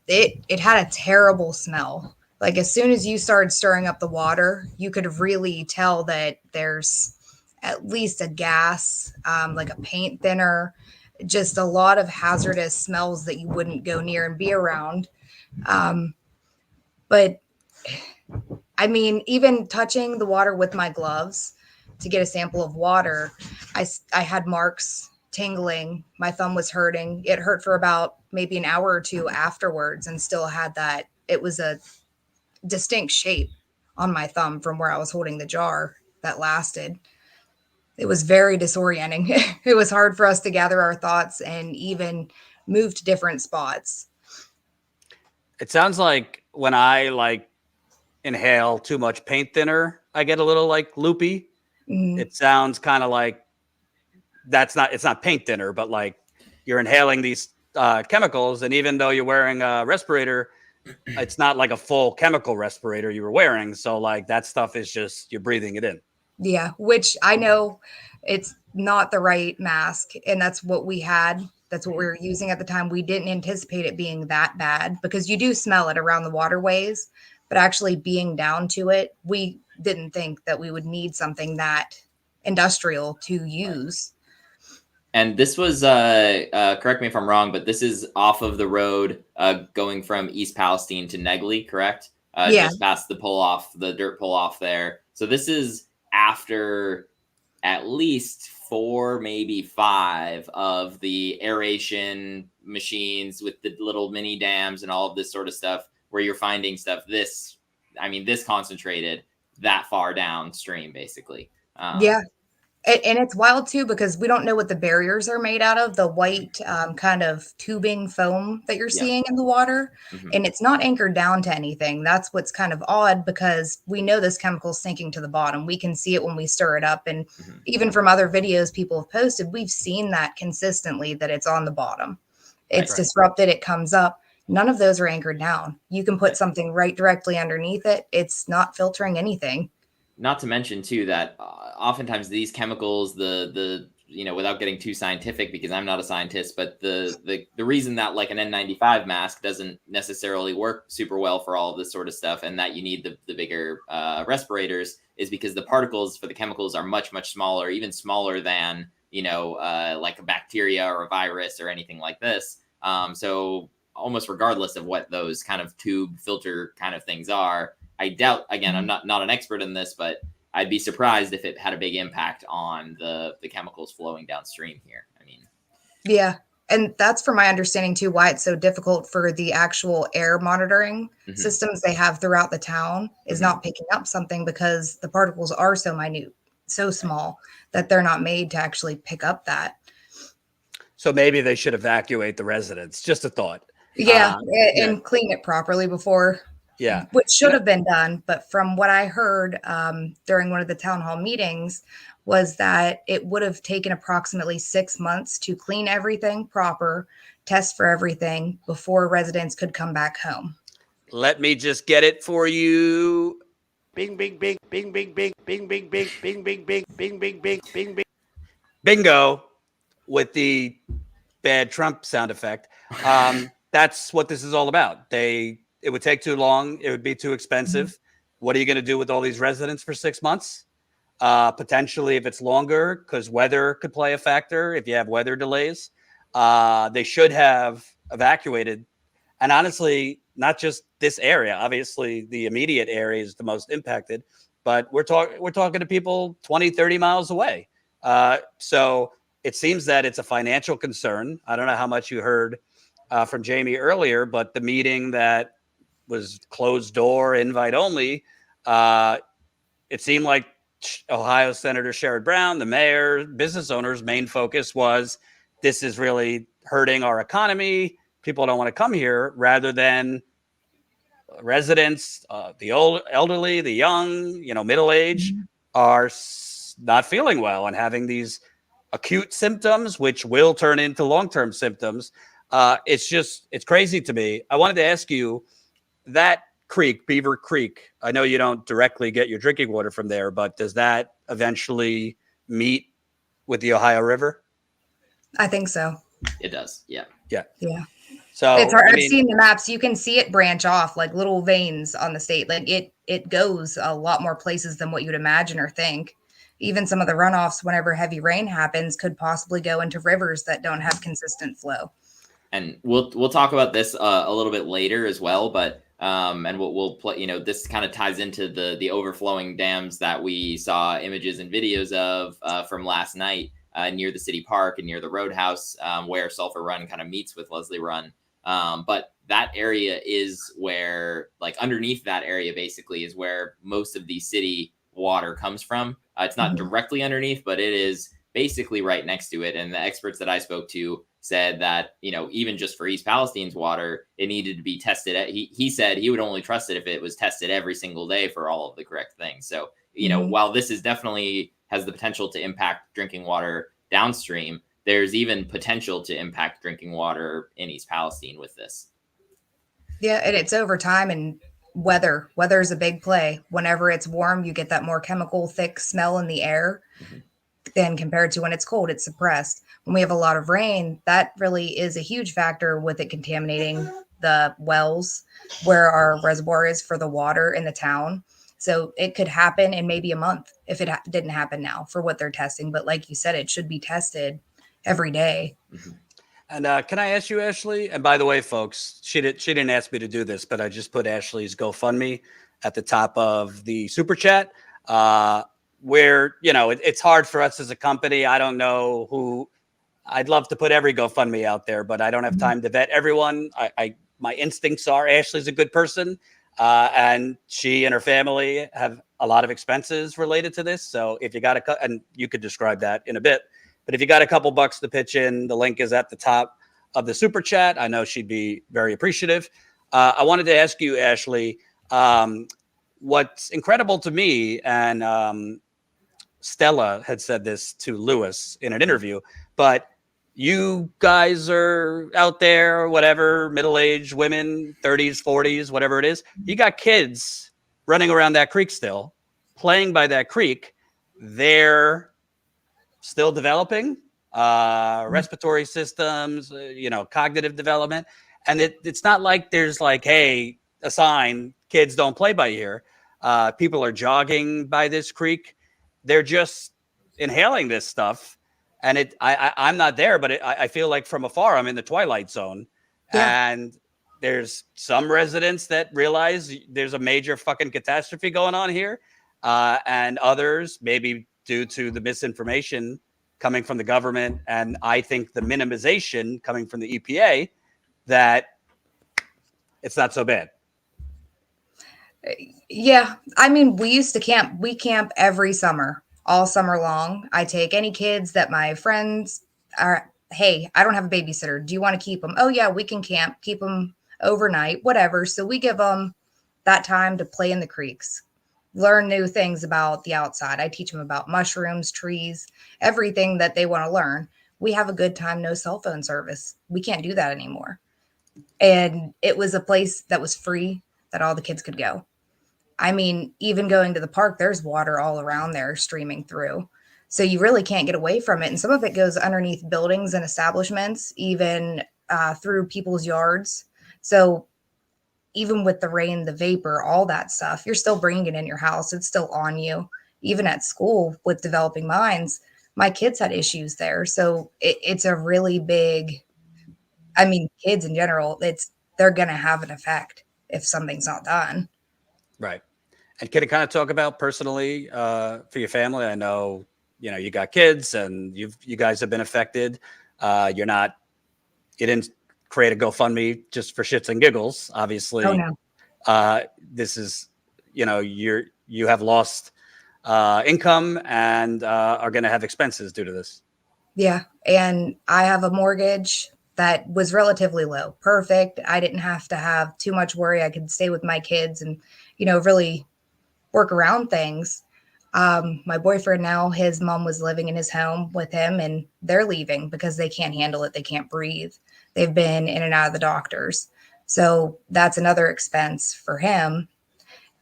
It had a terrible smell. Like as soon as you started stirring up the water, you could really tell that there's at least a gas, like a paint thinner, just a lot of hazardous smells that you wouldn't go near and be around. But I mean, even touching the water with my gloves to get a sample of water, I had marks, tingling. My thumb was hurting. It hurt for about maybe an hour or two afterwards and still had that. It was a distinct shape on my thumb from where I was holding the jar that lasted. It was very disorienting. It was hard for us to gather our thoughts and even move to different spots.
It sounds like when I like inhale too much paint thinner, I get a little like loopy.
Mhm.
It sounds kind of like it's not paint thinner, but like you're inhaling these chemicals. And even though you're wearing a respirator, it's not like a full chemical respirator you were wearing. So like that stuff is just, you're breathing it in.
Yeah, which I know it's not the right mask. And that's what we had. That's what we were using at the time. We didn't anticipate it being that bad because you do smell it around the waterways, but actually being down to it, we didn't think that we would need something that industrial to use.
And this was, correct me if I'm wrong, but this is off of the road going from East Palestine to Negley, correct?
Yeah.
Just past the dirt pull off there. So this is after at least 4, maybe 5 of the aeration machines with the little mini dams and all of this sort of stuff, where you're finding stuff this concentrated that far downstream, basically.
Yeah. And it's wild too, because we don't know what the barriers are made out of, the white kind of tubing foam that you're seeing in the water.
Mhm.
And it's not anchored down to anything. That's what's kind of odd, because we know this chemical is sinking to the bottom. We can see it when we stir it up. And even from other videos people have posted, we've seen that consistently, that it's on the bottom. It's disrupted. It comes up. None of those are anchored down. You can put something right directly underneath it. It's not filtering anything.
Not to mention too that oftentimes these chemicals, the without getting too scientific, because I'm not a scientist, but the reason that like an N95 mask doesn't necessarily work super well for all of this sort of stuff, and that you need the bigger respirators, is because the particles for the chemicals are much, much smaller, even smaller than like a bacteria or a virus or anything like this. So almost regardless of what those kind of tube filter kind of things are, I doubt, again, I'm not an expert in this, but I'd be surprised if it had a big impact on the chemicals flowing downstream here. I mean,
yeah. And that's from my understanding too, why it's so difficult for the actual air monitoring systems they have throughout the town is not picking up something, because the particles are so minute, so small, that they're not made to actually pick up that.
So maybe they should evacuate the residents. Just a thought.
Yeah. And clean it properly before.
Yeah.
Which should have been done. But from what I heard during one of the town hall meetings, was that it would have taken approximately 6 months to clean everything proper, test for everything before residents could come back home.
Let me just get it for you.
Bing, bing, bing, bing, bing, bing, bing, bing, bing, bing, bing, bing, bing, bing, bing, bing, bing.
Bingo, with the bad Trump sound effect. That's what this is all about. It would take too long. It would be too expensive. What are you going to do with all these residents for 6 months? Potentially, if it's longer, because weather could play a factor. If you have weather delays, they should have evacuated. And honestly, not just this area. Obviously, the immediate area is the most impacted. But we're talking to people 20, 30 miles away. So it seems that it's a financial concern. I don't know how much you heard from Jamie earlier, but the meeting that was closed door, invite only, it seemed like Ohio Senator Sherrod Brown, the mayor, business owners' main focus was, this is really hurting our economy. People don't want to come here, rather than residents, the old, elderly, the young, middle age, are not feeling well and having these acute symptoms, which will turn into long-term symptoms. It's crazy to me. I wanted to ask you, that creek, Beaver Creek, I know you don't directly get your drinking water from there, but does that eventually meet with the Ohio River?
I think so.
it does. Yeah.
Yeah.
Yeah.
So
It's hard. I've seen the maps. You can see it branch off like little veins on the state. Like it goes a lot more places than what you'd imagine or think. Even some of the runoffs, whenever heavy rain happens, could possibly go into rivers that don't have consistent flow.
And we'll talk about this a little bit later as well, but and we'll play. This kind of ties into the overflowing dams that we saw images and videos of from last night near the city park and near the roadhouse, where Sulphur Run kind of meets with Leslie Run. But that area is where, like, underneath that area basically is where most of the city water comes from. It's not directly underneath, but it is basically right next to it. And the experts that I spoke to said that, even just for East Palestine's water, it needed to be tested. He said he would only trust it if it was tested every single day for all of the correct things. So, while this is definitely has the potential to impact drinking water downstream, there's even potential to impact drinking water in East Palestine with this.
Yeah, and it's over time and weather. Weather is a big play. Whenever it's warm, you get that more chemical, thick smell in the air. Than compared to when it's cold, it's suppressed. When we have a lot of rain, that really is a huge factor with it contaminating the wells where our reservoir is for the water in the town. So it could happen in maybe a month if it didn't happen now for what they're testing. But like you said, it should be tested every day.
And can I ask you, Ashley? And by the way, folks, she didn't ask me to do this, but I just put Ashley's GoFundMe at the top of the super chat. Where, it's hard for us as a company. I don't know who. I'd love to put every GoFundMe out there, but I don't have time to vet everyone. My instincts are Ashley's a good person, and she and her family have a lot of expenses related to this. So if you got and you could describe that in a bit, but if you got a couple bucks to pitch in, the link is at the top of the super chat. I know she'd be very appreciative. I wanted to ask you, Ashley, what's incredible to me, and Stella had said this to Lewis in an interview, but you guys are out there, whatever, middle-aged women, 30s, 40s, whatever it is. You got kids running around that creek still, playing by that creek. They're still developing respiratory systems, cognitive development. And it's not like there's hey, a sign, kids don't play by here. People are jogging by this creek. They're just inhaling this stuff. And I'm not there, but I feel like from afar, I'm in the twilight zone. Yeah. And there's some residents that realize there's a major fucking catastrophe going on here. And others, maybe due to the misinformation coming from the government, and I think the minimization coming from the EPA, that it's not so bad.
Yeah. I mean, we used to camp. We camp every summer, all summer long. I take any kids that my friends are, hey, I don't have a babysitter. Do you want to keep them? Oh, yeah, we can camp, keep them overnight, whatever. So we give them that time to play in the creeks, learn new things about the outside. I teach them about mushrooms, trees, everything that they want to learn. We have a good time, no cell phone service. We can't do that anymore. And it was a place that was free, that all the kids could go. I mean, even going to the park, there's water all around there streaming through. So you really can't get away from it. And some of it goes underneath buildings and establishments, even through people's yards. So even with the rain, the vapor, all that stuff, you're still bringing it in your house. It's still on you. Even at school with developing minds, my kids had issues there. So it's a really big, kids in general, they're going to have an effect if something's not done.
Right. And can you kind of talk about personally for your family? I know, you got kids and you guys have been affected. You didn't create a GoFundMe just for shits and giggles. Obviously,
oh, no.
This is, you have lost income and are going to have expenses due to this.
Yeah. And I have a mortgage that was relatively low. Perfect. I didn't have to have too much worry. I could stay with my kids and, really work around things. My boyfriend now, his mom was living in his home with him and they're leaving because they can't handle it. They can't breathe. They've been in and out of the doctors. So that's another expense for him.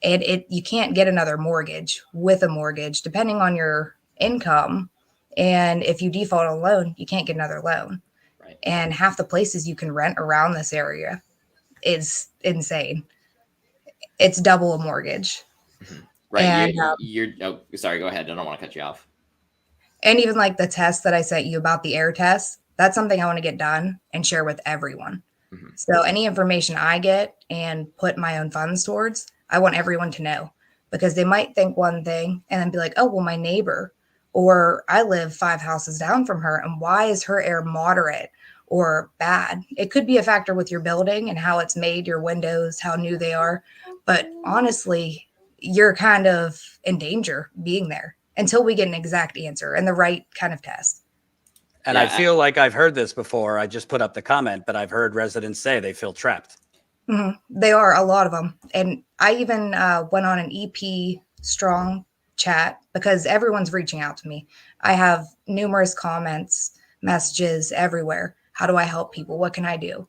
And you can't get another mortgage with a mortgage, depending on your income. And if you default on a loan, you can't get another loan. Right. And half the places you can rent around this area is insane. It's double a mortgage.
Right.
And,
sorry, go ahead. I don't want to cut you off.
And even like the test that I sent you about the air test, that's something I want to get done and share with everyone. Mm-hmm. So any information I get and put my own funds towards, I want everyone to know, because they might think one thing and then be like, oh, well, my neighbor, or I live 5 houses down from her, and why is her air moderate or bad? It could be a factor with your building and how it's made, your windows, how new they are. But honestly, you're kind of in danger being there until we get an exact answer and the right kind of test.
And I feel like I've heard this before. I just put up the comment, but I've heard residents say they feel trapped.
They are, a lot of them. And I even went on an EP Strong chat because everyone's reaching out to me. I have numerous comments, messages everywhere. How do I help people? What can I do?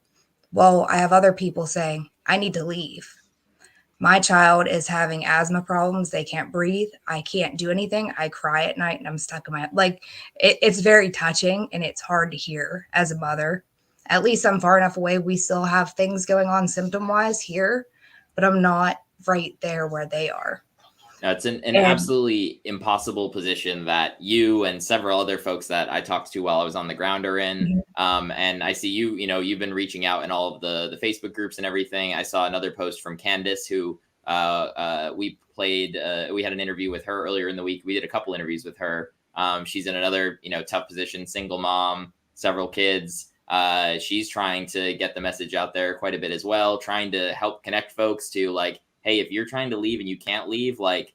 Well, I have other people saying, I need to leave. My child is having asthma problems. They can't breathe. I can't do anything. I cry at night and I'm stuck in my, like, it's very touching and it's hard to hear as a mother. At least I'm far enough away. We still have things going on symptom wise here, but I'm not right there where they are.
No, it's an absolutely impossible position that you and several other folks that I talked to while I was on the ground are in. And I see you've been reaching out in all of the Facebook groups and everything. I saw another post from Candace who we had an interview with her earlier in the week. We did a couple interviews with her. She's in another, tough position, single mom, several kids. She's trying to get the message out there quite a bit as well, trying to help connect folks to like, hey, if you're trying to leave and you can't leave, like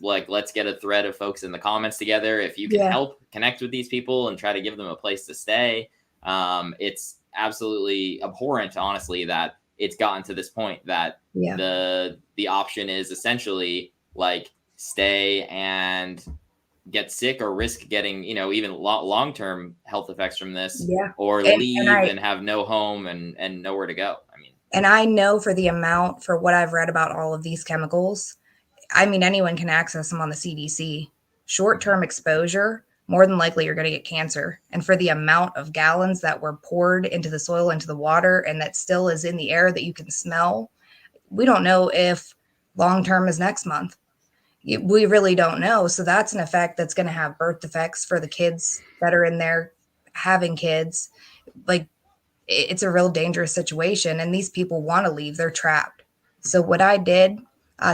let's get a thread of folks in the comments together. If you can help connect with these people and try to give them a place to stay. It's absolutely abhorrent, honestly, that it's gotten to this point that the option is essentially like stay and get sick or risk getting, even long-term health effects from this, or leave and have no home and nowhere to go. I mean,
and I know for what I've read about all of these chemicals, I mean, anyone can access them on the CDC. Short-term exposure, more than likely you're going to get cancer. And for the amount of gallons that were poured into the soil, into the water, and that still is in the air that you can smell, we don't know if long-term is next month. We really don't know. So that's an effect that's going to have birth defects for the kids that are in there having kids. Like, it's a real dangerous situation. And these people want to leave. They're trapped. So what I did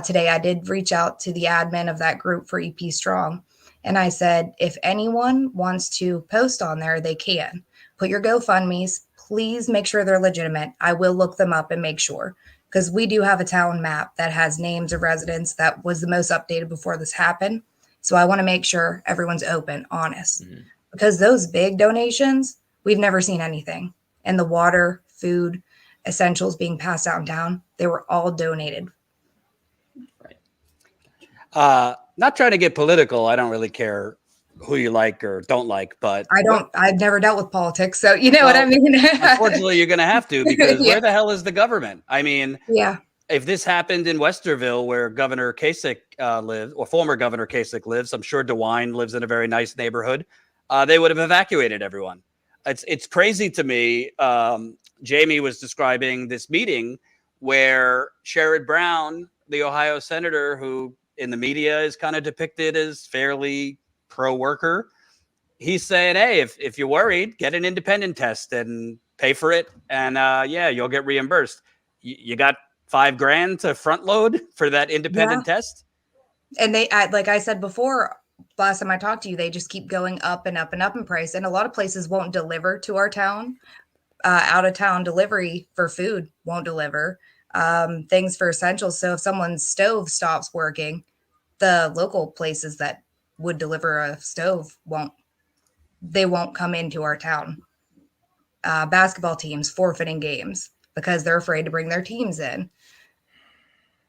today, I did reach out to the admin of that group for EP Strong. And I said, if anyone wants to post on there, they can. Put your GoFundMes. Please make sure they're legitimate. I will look them up and make sure. Because we do have a town map that has names of residents that was the most updated before this happened. So I want to make sure everyone's open, honest. Because those big donations, we've never seen anything. And the water, food, essentials being passed out in town, they were all donated.
Not trying to get political. I don't really care who you like or don't like, but
I've never dealt with politics. So you know what I mean?
Unfortunately, you're going to have to, because where the hell is the government? I mean, if this happened in Westerville where Governor Kasich lives, or former Governor Kasich lives, I'm sure DeWine lives in a very nice neighborhood. They would have evacuated everyone. It's crazy to me. Jamie was describing this meeting where Sherrod Brown, the Ohio senator, who in the media is kind of depicted as fairly pro-worker, he's saying, hey, if you're worried, get an independent test and pay for it, and you'll get reimbursed. You got $5,000 to front load for that independent test. And
they, like I said before, last time I talked to you, they just keep going up and up and up in price. And a lot of places won't deliver to our town. Out of town delivery for food won't deliver. Things for essentials. So if someone's stove stops working, the local places that would deliver a stove won't come into our town. Basketball teams forfeiting games because they're afraid to bring their teams in.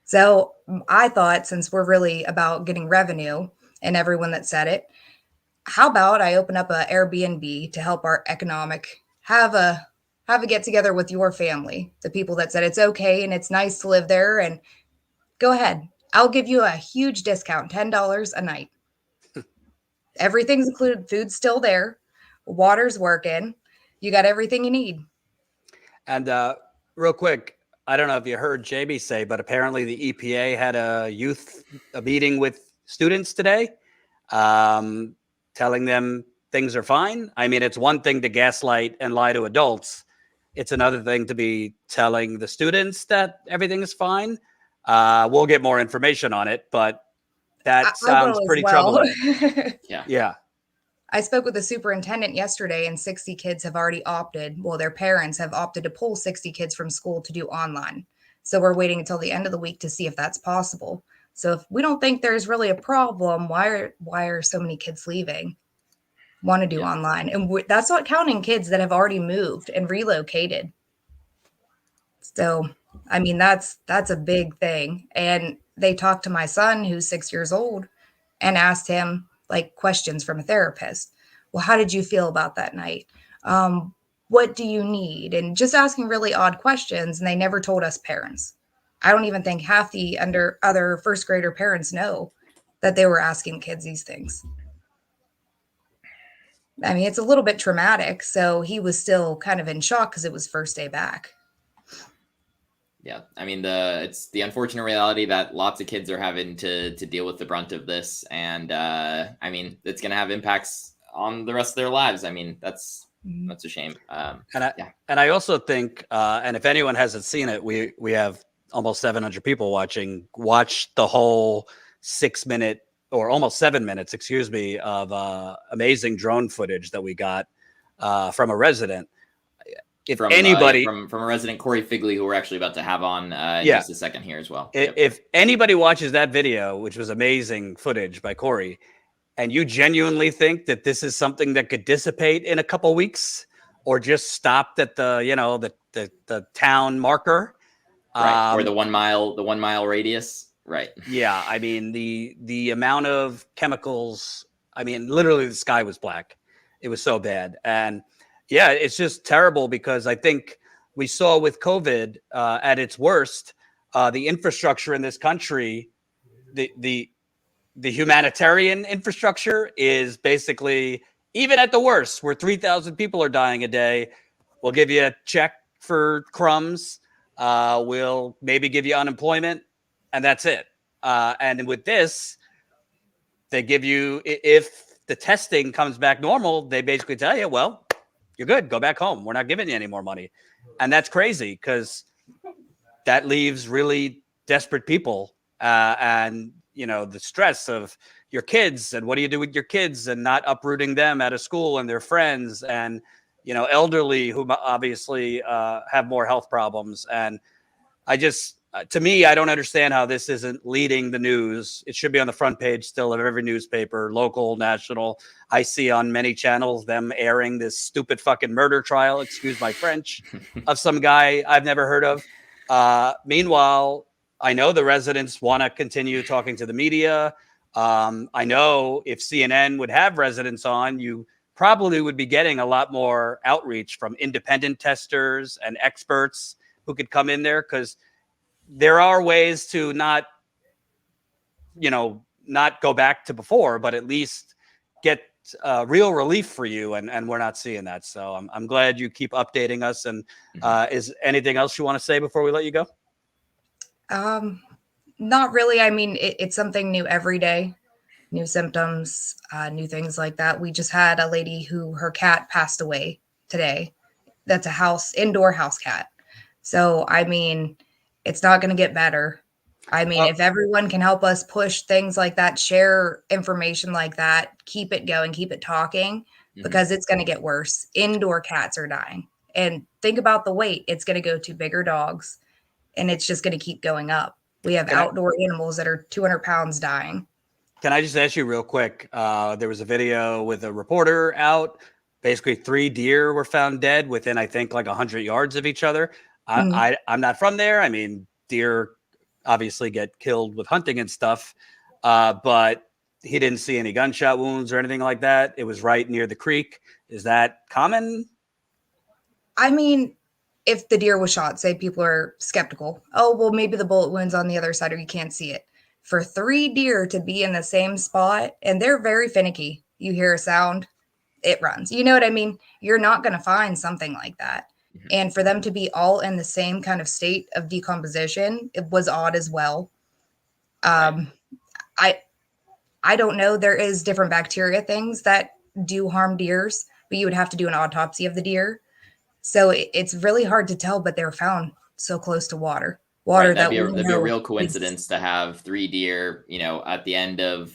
So I thought, since we're really about getting revenue, and everyone that said it, how about I open up a Airbnb to help our economic, have a get together with your family, the people that said it's okay and it's nice to live there, and go ahead. I'll give you a huge discount, $10 a night. Everything's included. Food's still there. Water's working. You got everything you need.
And real quick, I don't know if you heard Jamie say, but apparently the EPA had a meeting with students today, telling them things are fine. I mean, it's one thing to gaslight and lie to adults. It's another thing to be telling the students that everything is fine. We'll get more information on it, but that sounds pretty troubling. Yeah.
I spoke with the superintendent yesterday, and 60 kids have already opted. Well, their parents have opted to pull 60 kids from school to do online. So we're waiting until the end of the week to see if that's possible. So if we don't think there's really a problem, why are so many kids leaving? Want to do online? And that's not counting kids that have already moved and relocated. So, I mean, that's a big thing. And they talked to my son, who's 6 years old, and asked him like questions from a therapist. Well, how did you feel about that night? What do you need? And just asking really odd questions. And they never told us parents. I don't even think half the other first grader parents know that they were asking kids these things. I mean, it's a little bit traumatic. So he was still kind of in shock because it was first day back.
Yeah, I mean, it's the unfortunate reality that lots of kids are having to deal with the brunt of this, and I mean, it's going to have impacts on the rest of their lives. I mean, that's a shame.
And I also think, and if anyone hasn't seen it, we have almost 700 people watching. Watch the whole 6 minute or almost 7 minutes, excuse me, of amazing drone footage that we got from a resident. If
from
anybody
from a resident, Corey Figley, who we're actually about to have on in just a second here as well.
If anybody watches that video, which was amazing footage by Corey, and you genuinely think that this is something that could dissipate in a couple weeks or just stopped at the town marker,
right, or the 1 mile radius, right?
Yeah, I mean the amount of chemicals. I mean, literally the sky was black. It was so bad. And yeah, it's just terrible because I think we saw with COVID at its worst, the infrastructure in this country, the humanitarian infrastructure is basically, even at the worst, where 3,000 people are dying a day, we'll give you a check for crumbs. We'll maybe give you unemployment, and that's it. And with this, they give you, if the testing comes back normal, they basically tell you, well, you're good. Go back home. We're not giving you any more money. And that's crazy because that leaves really desperate people. And, the stress of your kids and what do you do with your kids and not uprooting them out of school and their friends and, elderly who obviously have more health problems. And to me, I don't understand how this isn't leading the news. It should be on the front page still of every newspaper, local, national. I see on many channels them airing this stupid fucking murder trial, excuse my French, of some guy I've never heard of. Meanwhile, I know the residents want to continue talking to the media. I know if CNN would have residents on, you probably would be getting a lot more outreach from independent testers and experts who could come in there, because there are ways to not go back to before, but at least get real relief for you. And we're not seeing that. So I'm glad you keep updating us. And is anything else you want to say before we let you go?
Not really. I mean, it's something new every day, new symptoms, new things like that. We just had a lady who her cat passed away today. That's a indoor house cat. So, I mean, it's not going to get better. I mean, if everyone can help us push things like that, share information like that, keep it going, keep it talking, because it's going to get worse. Indoor cats are dying. And think about the weight. It's going to go to bigger dogs, and it's just going to keep going up. We have outdoor animals that are 200 pounds dying.
Can I just ask you real quick? There was a video with a reporter out. Basically, 3 deer were found dead within, I think, like 100 yards of each other. I'm not from there. I mean, deer obviously get killed with hunting and stuff, but he didn't see any gunshot wounds or anything like that. It was right near the creek. Is that common?
I mean, if the deer was shot, say people are skeptical. Oh, well, maybe the bullet wound's on the other side or you can't see it. For 3 deer to be in the same spot, and they're very finicky. You hear a sound, it runs. You know what I mean? You're not going to find something like that. And for them to be all in the same kind of state of decomposition, it was odd as well. I don't know. There is different bacteria things that do harm deers, but you would have to do an autopsy of the deer. So it's really hard to tell, but they're found so close to water.
That'd be a real coincidence to have 3 deer, at the end of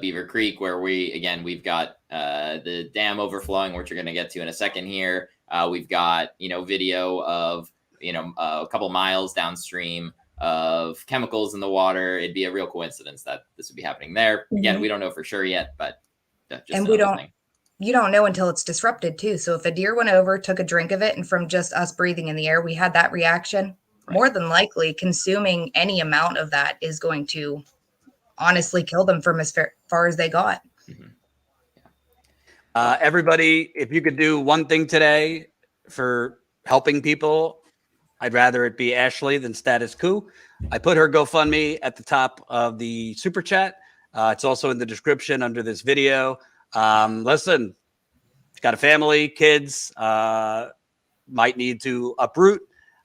Beaver Creek, where we've got the dam overflowing, which you're going to get to in a second here. We've got, video of, a couple miles downstream, of chemicals in the water, it'd be a real coincidence that this would be happening there. Again, we don't know for sure yet, but just
And we
another
don't,
thing.
you don't know until it's disrupted too. So if a deer went over, took a drink of it, and from just us breathing in the air, we had that reaction, more than likely consuming any amount of that is going to honestly kill them from as far as they got.
Everybody, if you could do one thing today for helping people, I'd rather it be Ashley than Status Coup. I put her GoFundMe at the top of the super chat. It's also in the description under this video. Listen, she's got a family, kids, might need to uproot.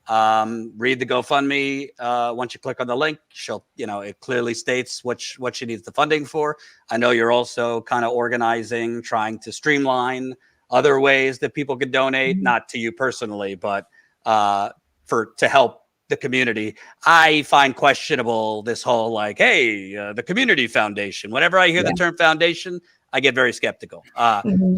Read the GoFundMe. Once you click on the link, she'll, it clearly states what she needs the funding for. I know you're also kind of organizing, trying to streamline other ways that people could donate, not to you personally, but to help the community. I find questionable this whole like, hey, the community foundation. Whenever I hear the term foundation, I get very skeptical.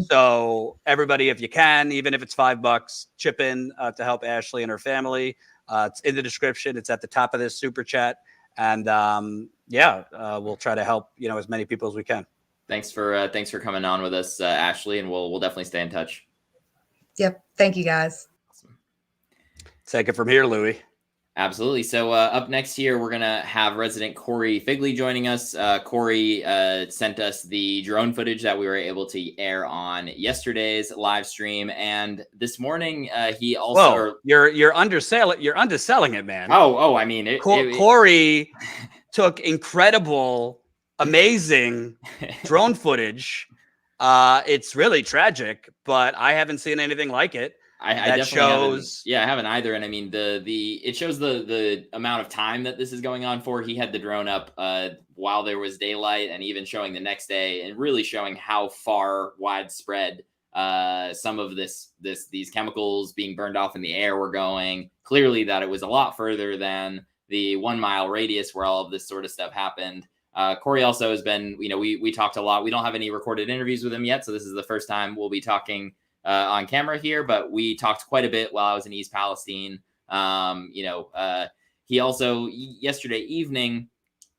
So everybody, if you can, even if it's $5, chip in to help Ashley and her family. It's in the description. It's at the top of this super chat. And we'll try to help, as many people as we can.
Thanks for coming on with us, Ashley, and we'll definitely stay in touch.
Yep. Thank you, guys.
Awesome.
Take it from here, Louie.
Absolutely. So up next here, we're going to have resident Corey Figley joining us. Corey sent us the drone footage that we were able to air on yesterday's live stream. And this morning, he also...
Whoa, you're underselling it, man.
Oh, I mean...
Corey took incredible, amazing drone footage. It's really tragic, but I haven't seen anything like it.
I haven't either. And I mean, it shows the amount of time that this is going on for. He had the drone up while there was daylight, and even showing the next day, and really showing how far widespread some of these chemicals being burned off in the air were going. Clearly that it was a lot further than the 1 mile radius where all of this sort of stuff happened. Corey also has been, we talked a lot. We don't have any recorded interviews with him yet, so this is the first time we'll be talking on camera here, but we talked quite a bit while I was in East Palestine. He also yesterday evening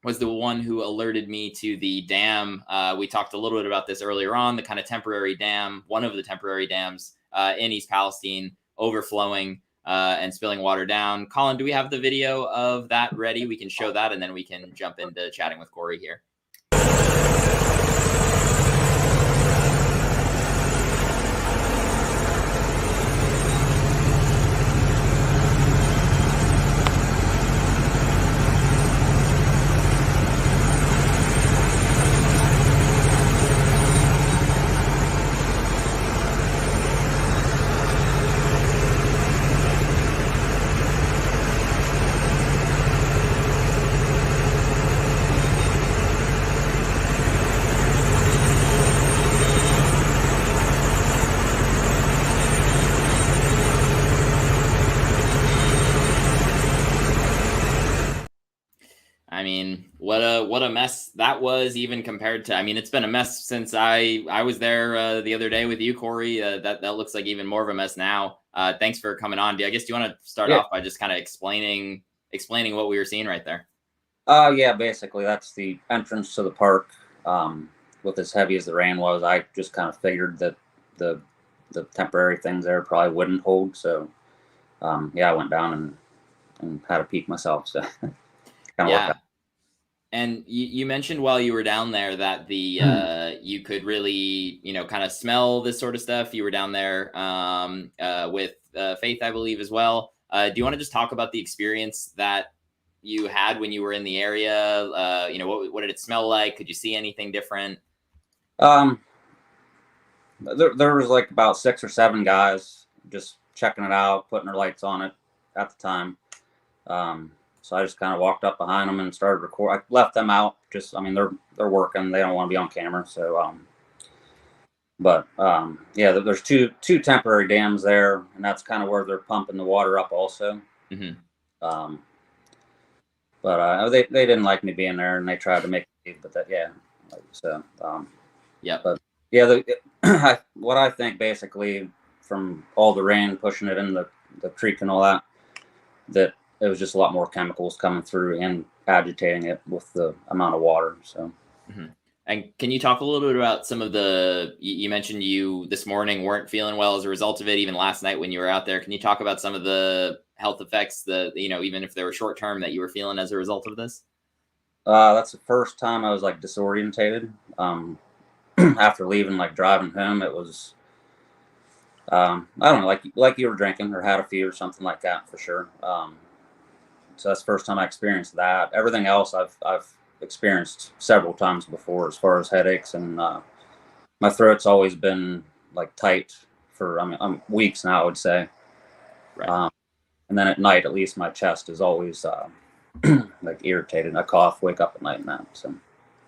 was the one who alerted me to the dam. We talked a little bit about this earlier on, the kind of temporary dam, one of the temporary dams in East Palestine overflowing and spilling water down. Colin, do we have the video of that ready? We can show that, and then we can jump into chatting with Corey here. I mean, what a mess that was, even compared to, I mean, it's been a mess since I was there the other day with you, Corey. That looks like even more of a mess now. Thanks for coming on. I guess, do you want to start off by just kind of explaining what we were seeing right there?
Basically that's the entrance to the park. With as heavy as the rain was, I just kind of figured that the temporary things there probably wouldn't hold. So I went down and had a peek myself. So kind of worked out.
And you mentioned while you were down there that you could really, kind of smell this sort of stuff. You were down there with Faith, I believe, as well. Do you want to just talk about the experience that you had when you were in the area? What did it smell like? Could you see anything different?
There was like about 6 or 7 guys just checking it out, putting their lights on it at the time. So I just kind of walked up behind them and started recording. I left them out. They're working. They don't want to be on camera. So, there's two temporary dams there, and that's kind of where they're pumping the water up also.
Mm-hmm.
They didn't like me being there, and they tried to make me leave. What I think basically from all the rain pushing it in the creek and all that it was just a lot more chemicals coming through and agitating it with the amount of water. So.
Mm-hmm. And can you talk a little bit about some of you mentioned you this morning weren't feeling well as a result of it, even last night when you were out there. Can you talk about some of the health effects even if they were short term, that you were feeling as a result of this?
That's the first time I was like disorientated. After leaving, like driving home, it was, I don't know, like you were drinking or had a few or something like that for sure. So that's the first time I experienced that. Everything else I've experienced several times before, as far as headaches, and my throat's always been like tight for weeks now, I would say.
Right.
And then at night, at least, my chest is always like irritated. I cough, wake up at night, and that. So.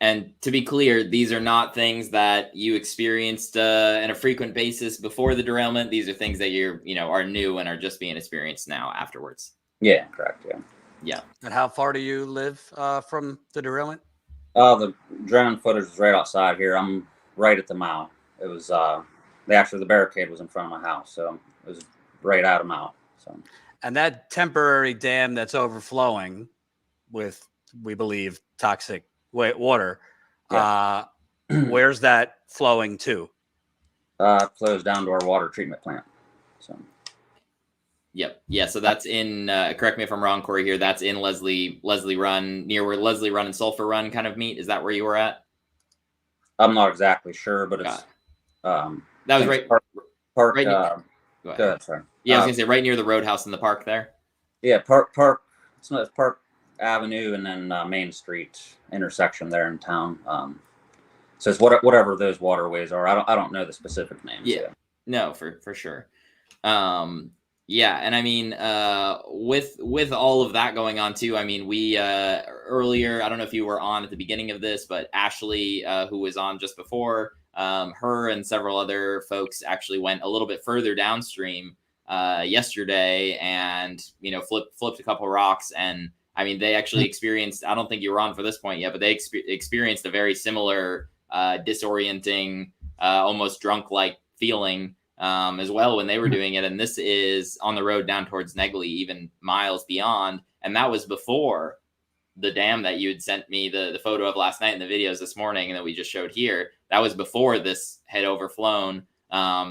And to be clear, these are not things that you experienced on a frequent basis before the derailment. These are things that are new and are just being experienced now afterwards.
Yeah, correct. Yeah.
Yeah.
And how far do you live from the derailment?
The drone footage is right outside here. I'm right at the mouth. It was the barricade was in front of my house, so it was right out of mouth. So.
And that temporary dam that's overflowing with, we believe, toxic water, where's that flowing to?
It flows down to our water treatment plant. So.
Yep. Yeah. So that's in, correct me if I'm wrong, Corey, here. That's in Leslie Run, near where Leslie Run and Sulphur Run kind of meet. Is that where you were at?
I'm not exactly sure, but it's,
that was right.
Park.
Right
Go ahead, sorry.
Yeah. I was gonna say right near the roadhouse in the park there.
Yeah. Park. It's not Park Avenue and then Main Street intersection there in town. So it's whatever those waterways are. I don't know the specific names.
Yeah. Yet. No, for sure. Yeah, and I mean, with all of that going on too, I mean, we earlier, I don't know if you were on at the beginning of this, but Ashley, who was on just before, her and several other folks actually went a little bit further downstream yesterday, and flipped a couple rocks, and I mean, they actually experienced. I don't think you were on for this point yet, but they experienced a very similar disorienting, almost drunk-like feeling. As well when they were doing it, and this is on the road down towards Negley, even miles beyond, and that was before the dam that you had sent me the photo of last night and the videos this morning and that we just showed here. That was before this had overflown.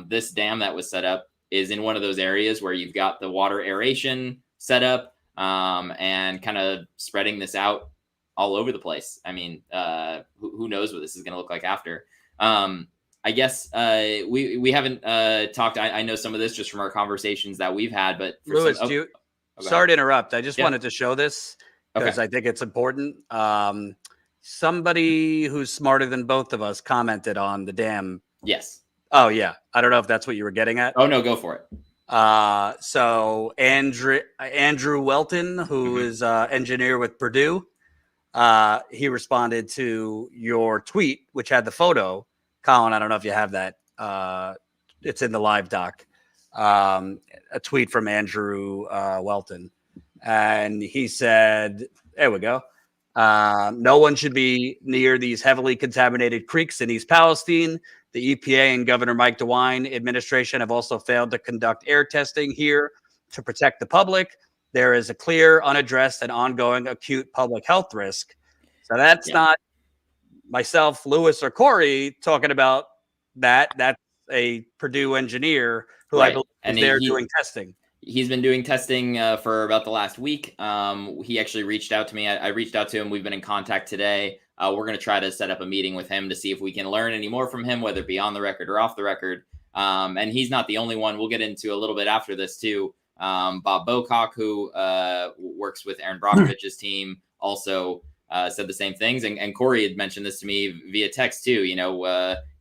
This dam that was set up is in one of those areas where you've got the water aeration set up, and kind of spreading this out all over the place. I mean, who knows what this is going to look like after. I guess we haven't talked. I know some of this just from our conversations that we've had, but
Lewis, sorry to interrupt. I just wanted to show this because I think it's important. Somebody who's smarter than both of us commented on the dam.
Yes.
Oh yeah. I don't know if that's what you were getting at.
Oh no, go for it.
So Andrew Welton, who is engineer with Purdue, he responded to your tweet, which had the photo. Colin, I don't know if you have that. It's in the live doc. A tweet from Andrew Welton. And he said, there we go. No one should be near these heavily contaminated creeks in East Palestine. The EPA and Governor Mike DeWine administration have also failed to conduct air testing here to protect the public. There is a clear, unaddressed, and ongoing acute public health risk. So that's not myself, Lewis, or Corey talking about that. That's a Purdue engineer who I believe is there doing testing.
He's been doing testing for about the last week. He actually reached out to me. I reached out to him. We've been in contact today. We're going to try to set up a meeting with him to see if we can learn any more from him, whether it be on the record or off the record. And he's not the only one. We'll get into a little bit after this too. Bob Bocock, who works with Aaron Brockovich's team, also said the same things. And Corey had mentioned this to me via text too.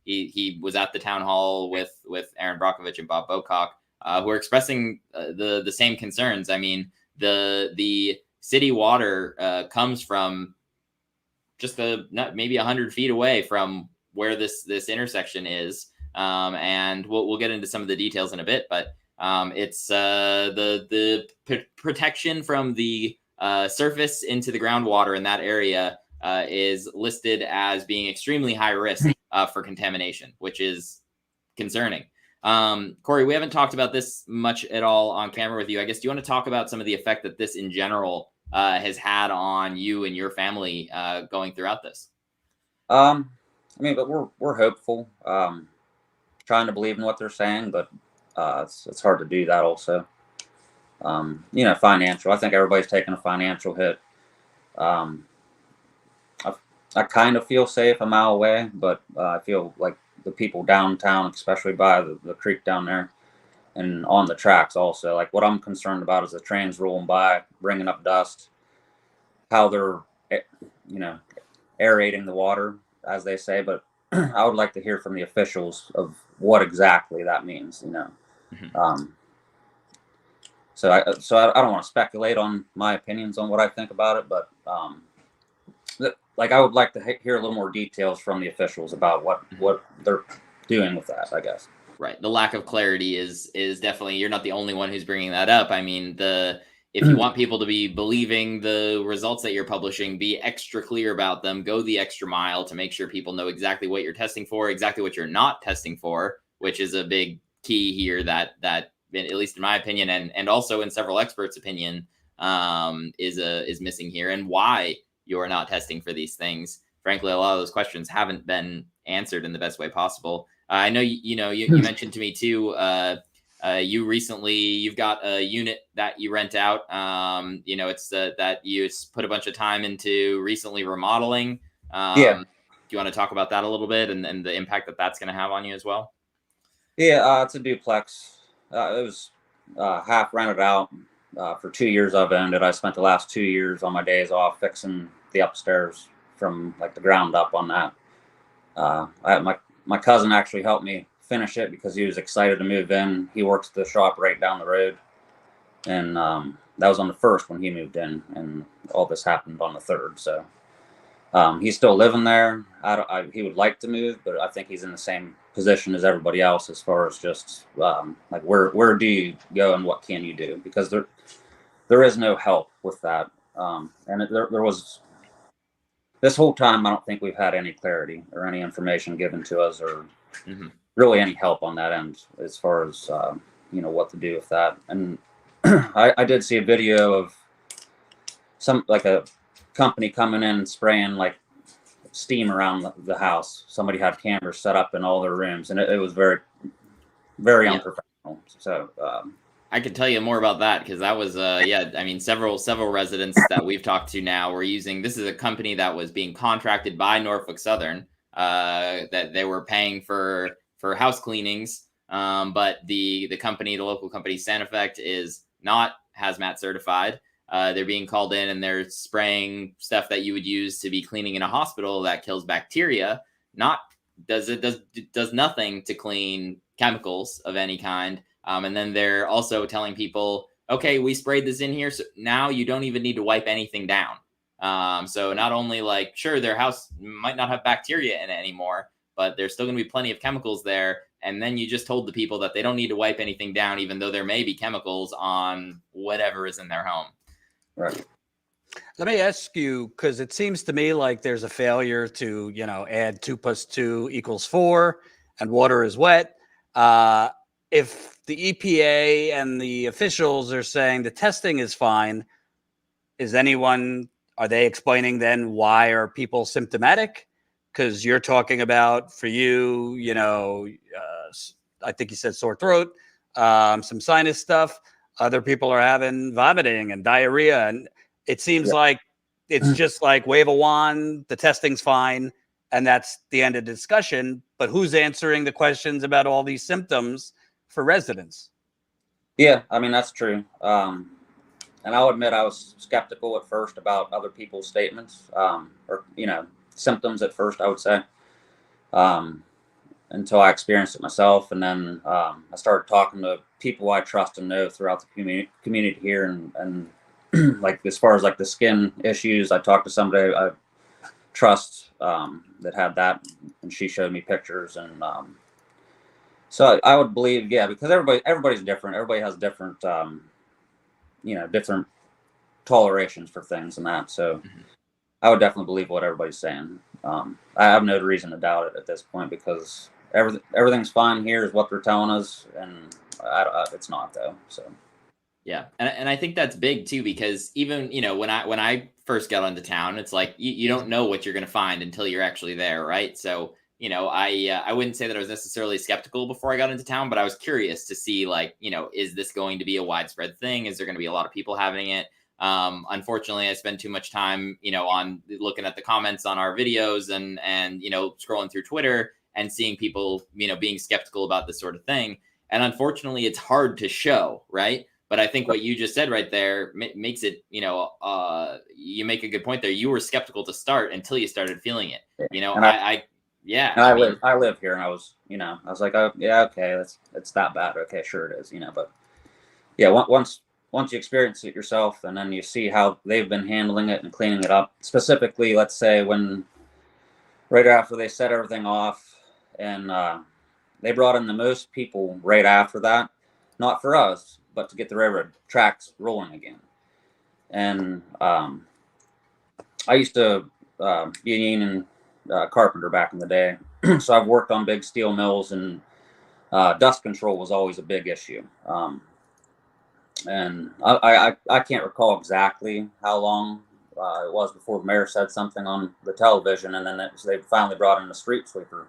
He was at the town hall with Aaron Brockovich and Bob Bocock, who are expressing the same concerns. I mean, the city water comes from just maybe 100 feet away from where this intersection is. And we'll get into some of the details in a bit, but it's the protection from the surface into the groundwater in that area is listed as being extremely high risk for contamination, which is concerning. Corey, we haven't talked about this much at all on camera with you. I guess, do you want to talk about some of the effect that this in general has had on you and your family going throughout this?
I mean, but we're hopeful, trying to believe in what they're saying, but it's hard to do that also. Financial. I think everybody's taking a financial hit. I kind of feel safe a mile away, but I feel like the people downtown, especially by the creek down there and on the tracks also, like what I'm concerned about is the trains rolling by, bringing up dust, how they're, aerating the water, as they say. But I would like to hear from the officials of what exactly that means, So I don't want to speculate on my opinions on what I think about it, but I would like to hear a little more details from the officials about what they're doing with that, I guess.
Right. The lack of clarity is definitely, you're not the only one who's bringing that up. I mean, if you want people to be believing the results that you're publishing, be extra clear about them, go the extra mile to make sure people know exactly what you're testing for, exactly what you're not testing for, which is a big key here that at least in my opinion, and also in several experts' opinion, is missing here, and why you're not testing for these things. Frankly, a lot of those questions haven't been answered in the best way possible. I know you mentioned to me too. You've got a unit that you rent out. It's that you put a bunch of time into recently remodeling.
Yeah.
Do you want to talk about that a little bit and the impact that that's going to have on you as well?
Yeah, it's a duplex. It was half rented out for 2 years. I've owned it. I spent the last 2 years on my days off fixing the upstairs from like the ground up on that. My cousin actually helped me finish it because he was excited to move in. He works at the shop right down the road, and that was on the 1st when he moved in, and all this happened on the 3rd. So he's still living there. He would like to move, but I think he's in the same position as everybody else as far as just like where do you go and what can you do, because there is no help with that. There was this whole time, I don't think we've had any clarity or any information given to us, or really any help on that end as far as what to do with that. And I did see a video of a company coming in and spraying like steam around the house. Somebody had cameras set up in all their rooms, and it was very, very unprofessional. So
I could tell you more about that, because that was several residents that we've talked to now were using. This is a company that was being contracted by Norfolk Southern, that they were paying for house cleanings, but the local company SanEffect is not Hazmat certified. They're being called in and they're spraying stuff that you would use to be cleaning in a hospital that kills bacteria. Does nothing to clean chemicals of any kind. And then they're also telling people, okay, we sprayed this in here, so now you don't even need to wipe anything down. So not only sure, their house might not have bacteria in it anymore, but there's still going to be plenty of chemicals there. And then you just told the people that they don't need to wipe anything down, even though there may be chemicals on whatever is in their home.
Right.
Let me ask you, because it seems to me like there's a failure to, add 2 + 2 = 4 and water is wet. If the EPA and the officials are saying the testing is fine, are they explaining then why are people symptomatic? Because you're talking about, for you, I think you said sore throat, some sinus stuff. Other people are having vomiting and diarrhea. And it seems like it's just like wave a wand, the testing's fine, and that's the end of the discussion. But who's answering the questions about all these symptoms for residents?
Yeah, I mean, that's true. And I'll admit I was skeptical at first about other people's statements, or symptoms at first, I would say, until I experienced it myself. And then I started talking to people I trust and know throughout the community here. And like, as far as like the skin issues, I talked to somebody I trust that had that, and she showed me pictures. And so I would believe, because everybody's different. Everybody has different, different tolerations for things and that. So I would definitely believe what everybody's saying. I have no reason to doubt it at this point, because everything's fine here is what they're telling us, and it's not though. So
yeah, and I think that's big too, because even, you know, when I first got into town, it's like you don't know what you're going to find until you're actually there, right? So, you know, I wouldn't say that I was necessarily skeptical before I got into town, but I was curious to see, like, you know, is this going to be a widespread thing? Is there going to be a lot of people having it? Unfortunately, I spend too much time, you know, on looking at the comments on our videos and you know, scrolling through Twitter and seeing people, you know, being skeptical about this sort of thing. And unfortunately, it's hard to show, right? But I think what you just said right there makes it, you know, you make a good point there. You were skeptical to start until you started feeling it. You know, I
live here, and I was like, oh yeah, okay, it's that bad. Okay, sure it is, you know. But yeah, once you experience it yourself, and then you see how they've been handling it and cleaning it up. Specifically, let's say right after they set everything off, and they brought in the most people right after that, not for us, but to get the railroad tracks rolling again. And I used to be a union carpenter back in the day, so I've worked on big steel mills, and dust control was always a big issue. And I can't recall exactly how long it was before the mayor said something on the television, and then they finally brought in a street sweeper.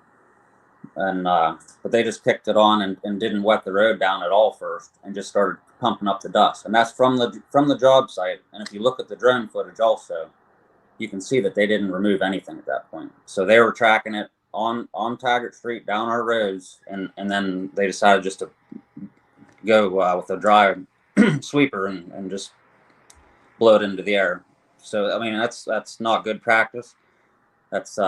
And but they just kicked it on and didn't wet the road down at all first, and just started pumping up the dust. And that's from the job site. And if you look at the drone footage also, you can see that they didn't remove anything at that point. So they were tracking it on Taggart Street down our roads, and then they decided just to go with a dry sweeper and just blow it into the air. So I mean, that's not good practice. That's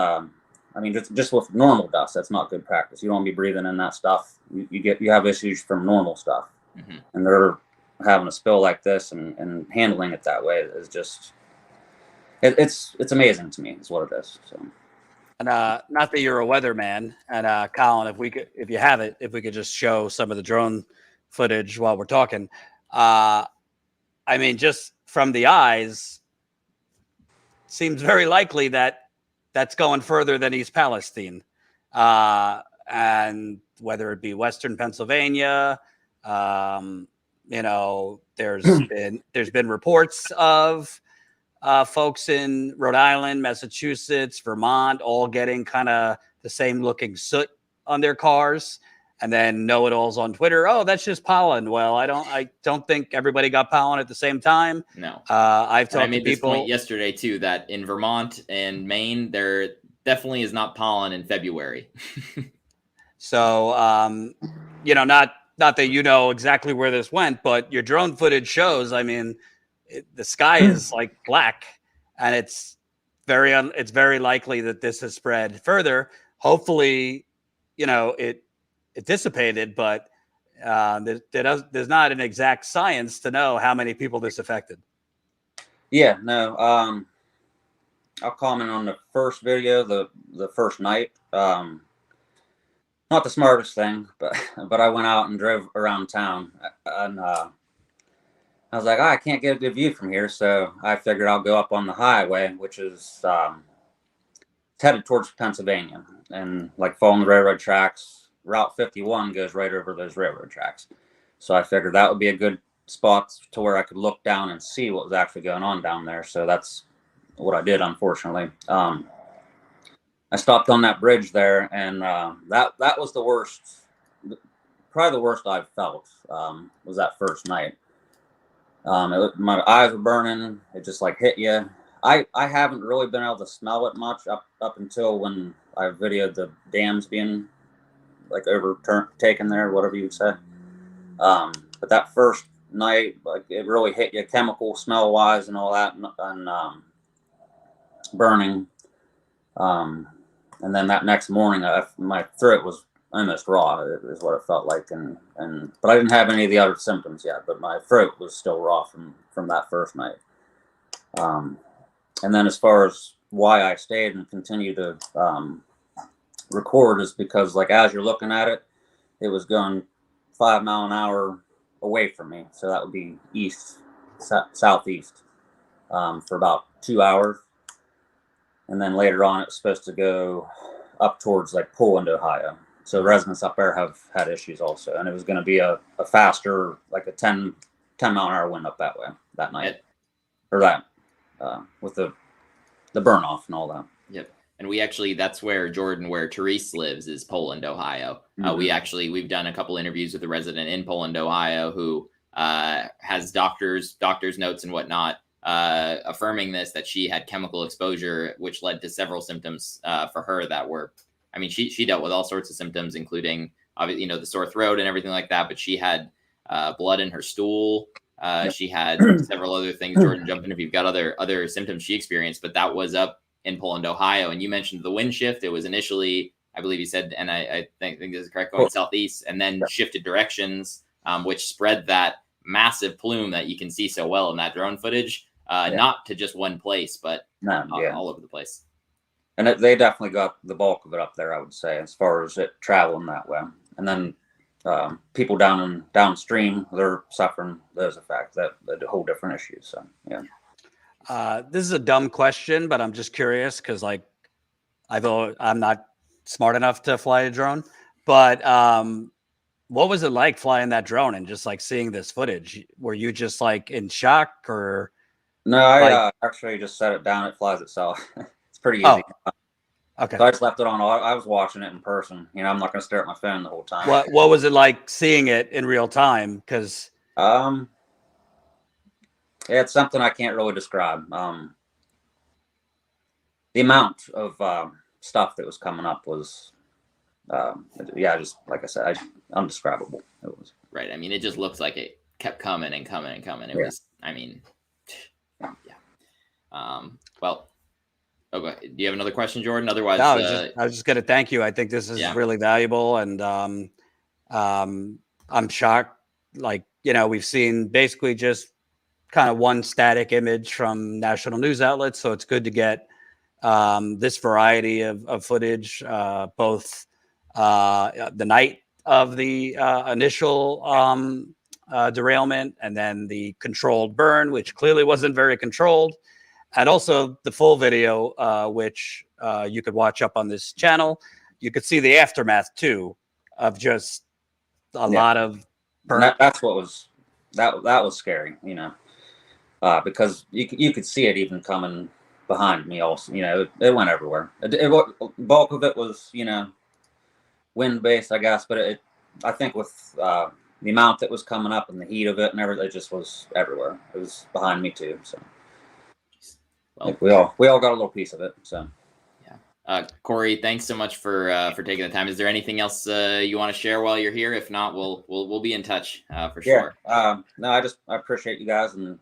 I mean, just with normal dust, that's not good practice. You don't want to be breathing in that stuff. You have issues from normal stuff. Mm-hmm. And they're having a spill like this and handling it that way is just it's amazing to me, is what it is. So,
and not that you're a weatherman, and Colin, if we could just show some of the drone footage while we're talking. I mean, just from the eyes, seems very likely that that's going further than East Palestine, and whether it be Western Pennsylvania, you know, there's been reports of folks in Rhode Island, Massachusetts, Vermont, all getting kind of the same looking soot on their cars, and then know-it-alls on Twitter, oh, that's just pollen. Well, I don't think everybody got pollen at the same time.
No.
I've talked
to people
this point
yesterday too, that in Vermont and Maine, there definitely is not pollen in February.
So, you know, not that you know exactly where this went, but your drone footage shows, I mean, the sky is like black, and it's very likely that this has spread further. Hopefully, you know, it dissipated, but there's not an exact science to know how many people this affected.
Yeah, no. I'll comment on the first video, the first night. Not the smartest thing, but I went out and drove around town, and I was like, oh, I can't get a good view from here, so I figured I'll go up on the highway, which is headed towards Pennsylvania, and like following the railroad tracks. Route 51 goes right over those railroad tracks. So I figured that would be a good spot to where I could look down and see what was actually going on down there. So that's what I did, unfortunately. I stopped on that bridge there, and that was the worst, probably the worst I've felt, was that first night. My eyes were burning. It just like hit you. I haven't really been able to smell it much up until when I videoed the dams being like taken there, whatever you would say. But that first night, like, it really hit you chemical smell wise and all that, and burning. And then that next morning, my throat was almost raw, is what it felt like. But I didn't have any of the other symptoms yet, but my throat was still raw from that first night. And then as far as why I stayed and continued to record is because, like, as you're looking at it, it was going 5 mile an hour away from me. So that would be southeast for about 2 hours. And then later on, it was supposed to go up towards like Poland, Ohio. So residents up there have had issues also, and it was going to be a faster, like a 10 mile an hour wind up that way that night, or that with the burn off and all that.
Yep. And we actually, that's where Jordan, where Therese lives, is Poland, Ohio. We've done a couple interviews with a resident in Poland, Ohio, who has doctor's notes and whatnot, affirming that she had chemical exposure, which led to several symptoms for her that were, I mean, she dealt with all sorts of symptoms, including, obviously, the sore throat and everything like that, but she had blood in her stool. She had several other things. Jordan, jump in if you've got other symptoms she experienced, but that was up in Poland, Ohio. And you mentioned the wind shift. It was initially, I believe you said, and I think this is correct, going southeast, and then shifted directions, which spread that massive plume that you can see so well in that drone footage, not to just one place, but all over the place.
And they definitely got the bulk of it up there, I would say, as far as it traveling that way. And then people downstream, they're suffering those effects. That's a whole different issue. So, yeah.
This is a dumb question, but I'm just curious because, like, I'm not smart enough to fly a drone, but what was it like flying that drone and just like seeing this footage? Were you just like in shock or?
No, I actually just set it down. It flies itself. It's pretty easy.
Oh, okay.
So I just left it on. I was watching it in person. I'm not going to stare at my phone the whole time.
What was it like seeing it in real time? Because
it's something I can't really describe. The amount of stuff that was coming up was, just like I said, undescribable. It was
right. I mean, it just looks like it kept coming and coming and coming. It was, I mean, well. Oh, go ahead. Do you have another question, Jordan? Otherwise,
no, I was just going to thank you. I think this is really valuable, and I'm shocked. Like, we've seen basically just kind of one static image from national news outlets, so it's good to get this variety of footage, both the night of the initial derailment and then the controlled burn, which clearly wasn't very controlled. And also the full video, which you could watch up on this channel. You could see the aftermath too, of just a lot of burn.
That's what was that was scary, because you could see it even coming behind me. Also, it went everywhere. Bulk of it was wind based, I guess, but I think with the amount that was coming up and the heat of it and everything, it just was everywhere. It was behind me too, so. Well, we all got a little piece of it. So,
Corey, thanks so much for taking the time. Is there anything else you want to share while you're here? If not, we'll be in touch for sure.
No, I appreciate you guys and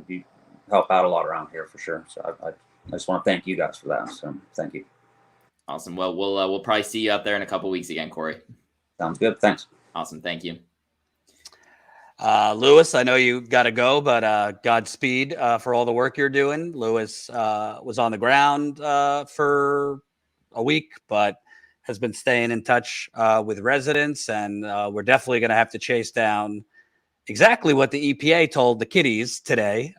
you help out a lot around here for sure. So I just want to thank you guys for that. So thank you.
Awesome. Well, we'll probably see you out there in a couple weeks again, Corey.
Sounds good. Thanks.
Awesome. Thank you.
Lewis, I know you got to go, but Godspeed for all the work you're doing. Lewis was on the ground for a week, but has been staying in touch with residents, and we're definitely going to have to chase down exactly what the EPA told the kiddies today.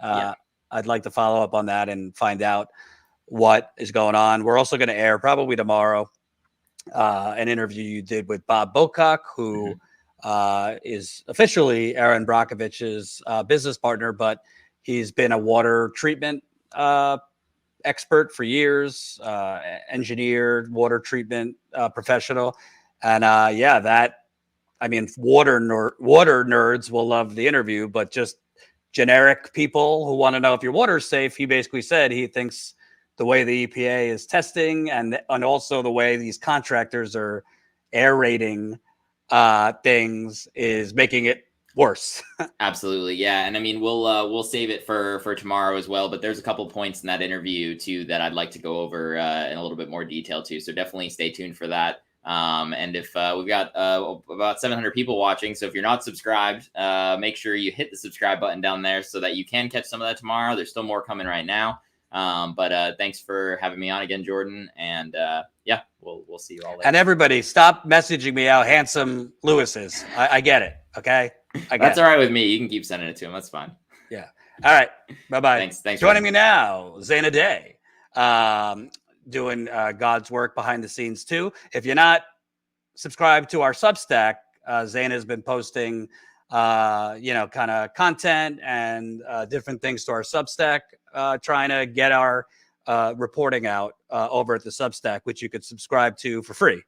I'd like to follow up on that and find out what is going on. We're also going to air probably tomorrow an interview you did with Bob Bocock, who is officially Aaron Brockovich's business partner, but he's been a water treatment expert for years, engineer, water treatment professional. And water nerds will love the interview, but just generic people who want to know if your water is safe, he basically said he thinks the way the EPA is testing and also the way these contractors are aerating things is making it worse.
Absolutely. Yeah. And I mean, we'll save it for tomorrow as well, but there's a couple points in that interview too that I'd like to go over in a little bit more detail too. So definitely stay tuned for that. And if we've got about 700 people watching, so if you're not subscribed, make sure you hit the subscribe button down there so that you can catch some of that tomorrow. There's still more coming right now. But thanks for having me on again, Jordan. And we'll see you all later.
And everybody, stop messaging me how handsome Lewis is. I get it. Okay.
That's all right with me. You can keep sending it to him. That's fine.
Yeah. All right. Bye-bye.
Thanks.
Joining me now, Zayna Day, doing God's work behind the scenes too. If you're not subscribe to our Substack, Zane has been posting, kind of content and different things to our Substack, trying to get our reporting out over at the Substack, which you could subscribe to for free.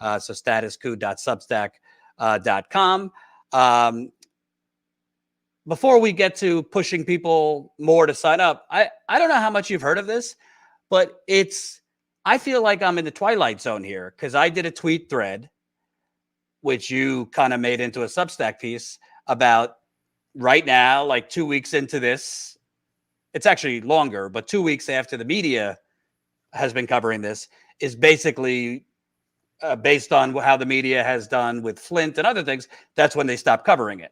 So statuscoup.substack.com. Before we get to pushing people more to sign up, I don't know how much you've heard of this, but I feel like I'm in the twilight zone here because I did a tweet thread, which you kind of made into a Substack piece about right now, like 2 weeks into this. It's actually longer, but 2 weeks after the media has been covering this is basically based on how the media has done with Flint and other things. That's when they stop covering it.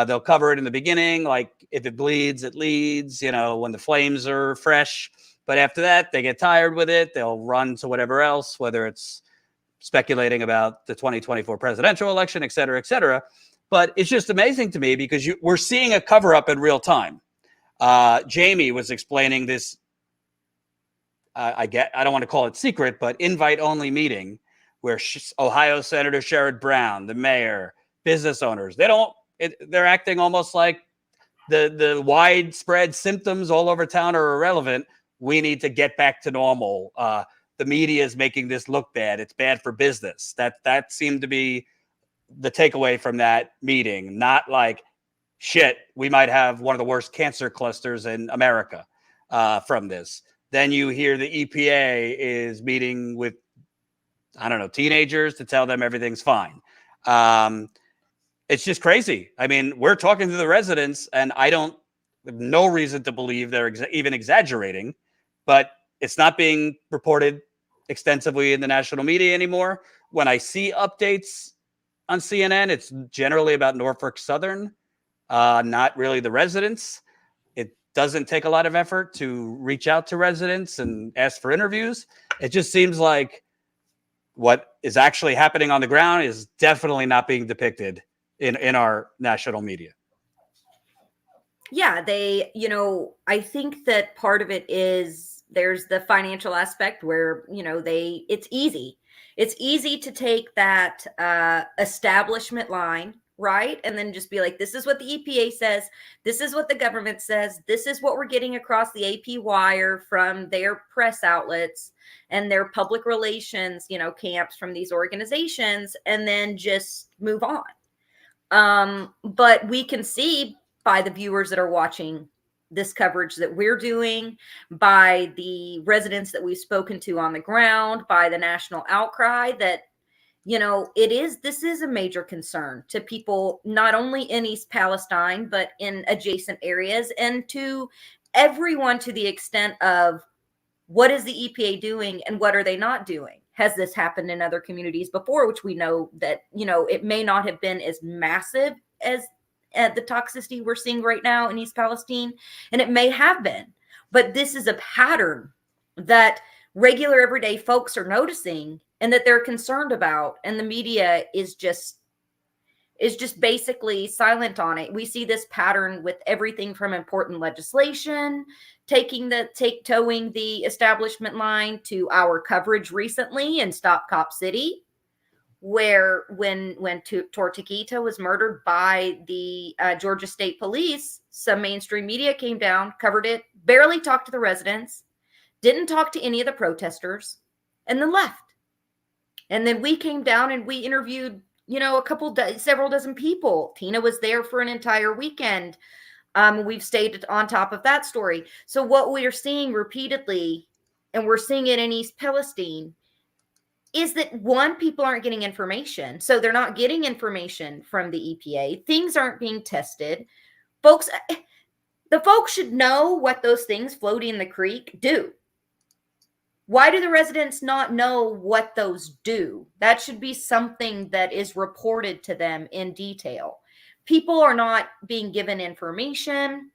They'll cover it in the beginning, like if it bleeds, it leads, when the flames are fresh. But after that, they get tired with it. They'll run to whatever else, whether it's speculating about the 2024 presidential election, et cetera, et cetera. But it's just amazing to me because we're seeing a cover up in real time. Jamie was explaining this. I don't want to call it secret, but invite only meeting where Ohio Senator Sherrod Brown, the mayor, business owners, they're acting almost like the widespread symptoms all over town are irrelevant. We need to get back to normal. The media is making this look bad. It's bad for business. That seemed to be the takeaway from that meeting. Not like, shit, we might have one of the worst cancer clusters in America from this. Then you hear the EPA is meeting with, teenagers to tell them everything's fine. It's just crazy. I mean, we're talking to the residents, and I have no reason to believe they're even exaggerating, but it's not being reported extensively in the national media anymore. When I see updates on CNN, it's generally about Norfolk Southern, not really the residents. It doesn't take a lot of effort to reach out to residents and ask for interviews. It just seems like what is actually happening on the ground is definitely not being depicted in our national media.
Yeah, I think that part of it is there's the financial aspect where, it's easy. It's easy to take that establishment line, right? And then just be like, this is what the EPA says. This is what the government says. This is what we're getting across the AP wire from their press outlets and their public relations, camps from these organizations, and then just move on. But we can see by the viewers that are watching this coverage that we're doing, by the residents that we've spoken to on the ground, by the national outcry that, this is a major concern to people, not only in East Palestine, but in adjacent areas, and to everyone, to the extent of what is the EPA doing and what are they not doing? Has this happened in other communities before, which we know that, it may not have been as massive as the toxicity we're seeing right now in East Palestine, and it may have been, but this is a pattern that regular everyday folks are noticing and that they're concerned about, and the media is just basically silent on it. We see this pattern with everything from important legislation, towing the establishment line, to our coverage recently in Stop Cop City, where when Tortuguita was murdered by the Georgia State Police, some mainstream media came down, covered it, barely talked to the residents, didn't talk to any of the protesters, and then left. And then we came down and we interviewed, several dozen people. Tina was there for an entire weekend. We've stayed on top of that story. So what we are seeing repeatedly, and we're seeing it in East Palestine, is that one, people aren't getting information. So they're not getting information from the EPA. Things aren't being tested. The folks should know what those things floating in the creek do. Why do the residents not know what those do? That should be something that is reported to them in detail. People are not being given information,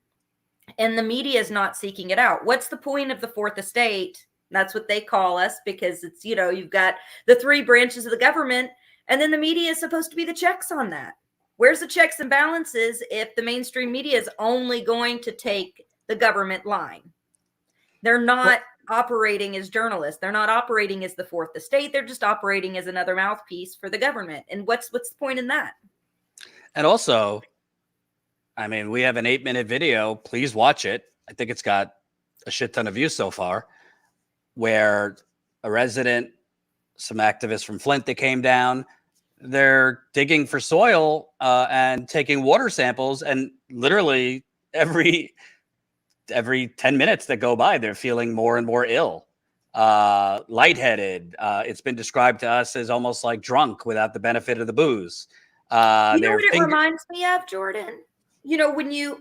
and the media is not seeking it out. What's the point of the fourth estate? That's what they call us, because it's, you've got the three branches of the government, and then the media is supposed to be the checks on that. Where's the checks and balances if the mainstream media is only going to take the government line? They're not operating as journalists. They're not operating as the fourth estate. They're just operating as another mouthpiece for the government. And what's the point in that?
And also, I mean, we have an 8-minute video. Please watch it. I think it's got a shit ton of views so far, where a resident, some activists from Flint that came down, they're digging for soil and taking water samples, and literally every 10 minutes that go by, they're feeling more and more ill, lightheaded. It's been described to us as almost like drunk without the benefit of the booze.
You know what it reminds me of, Jordan? You know,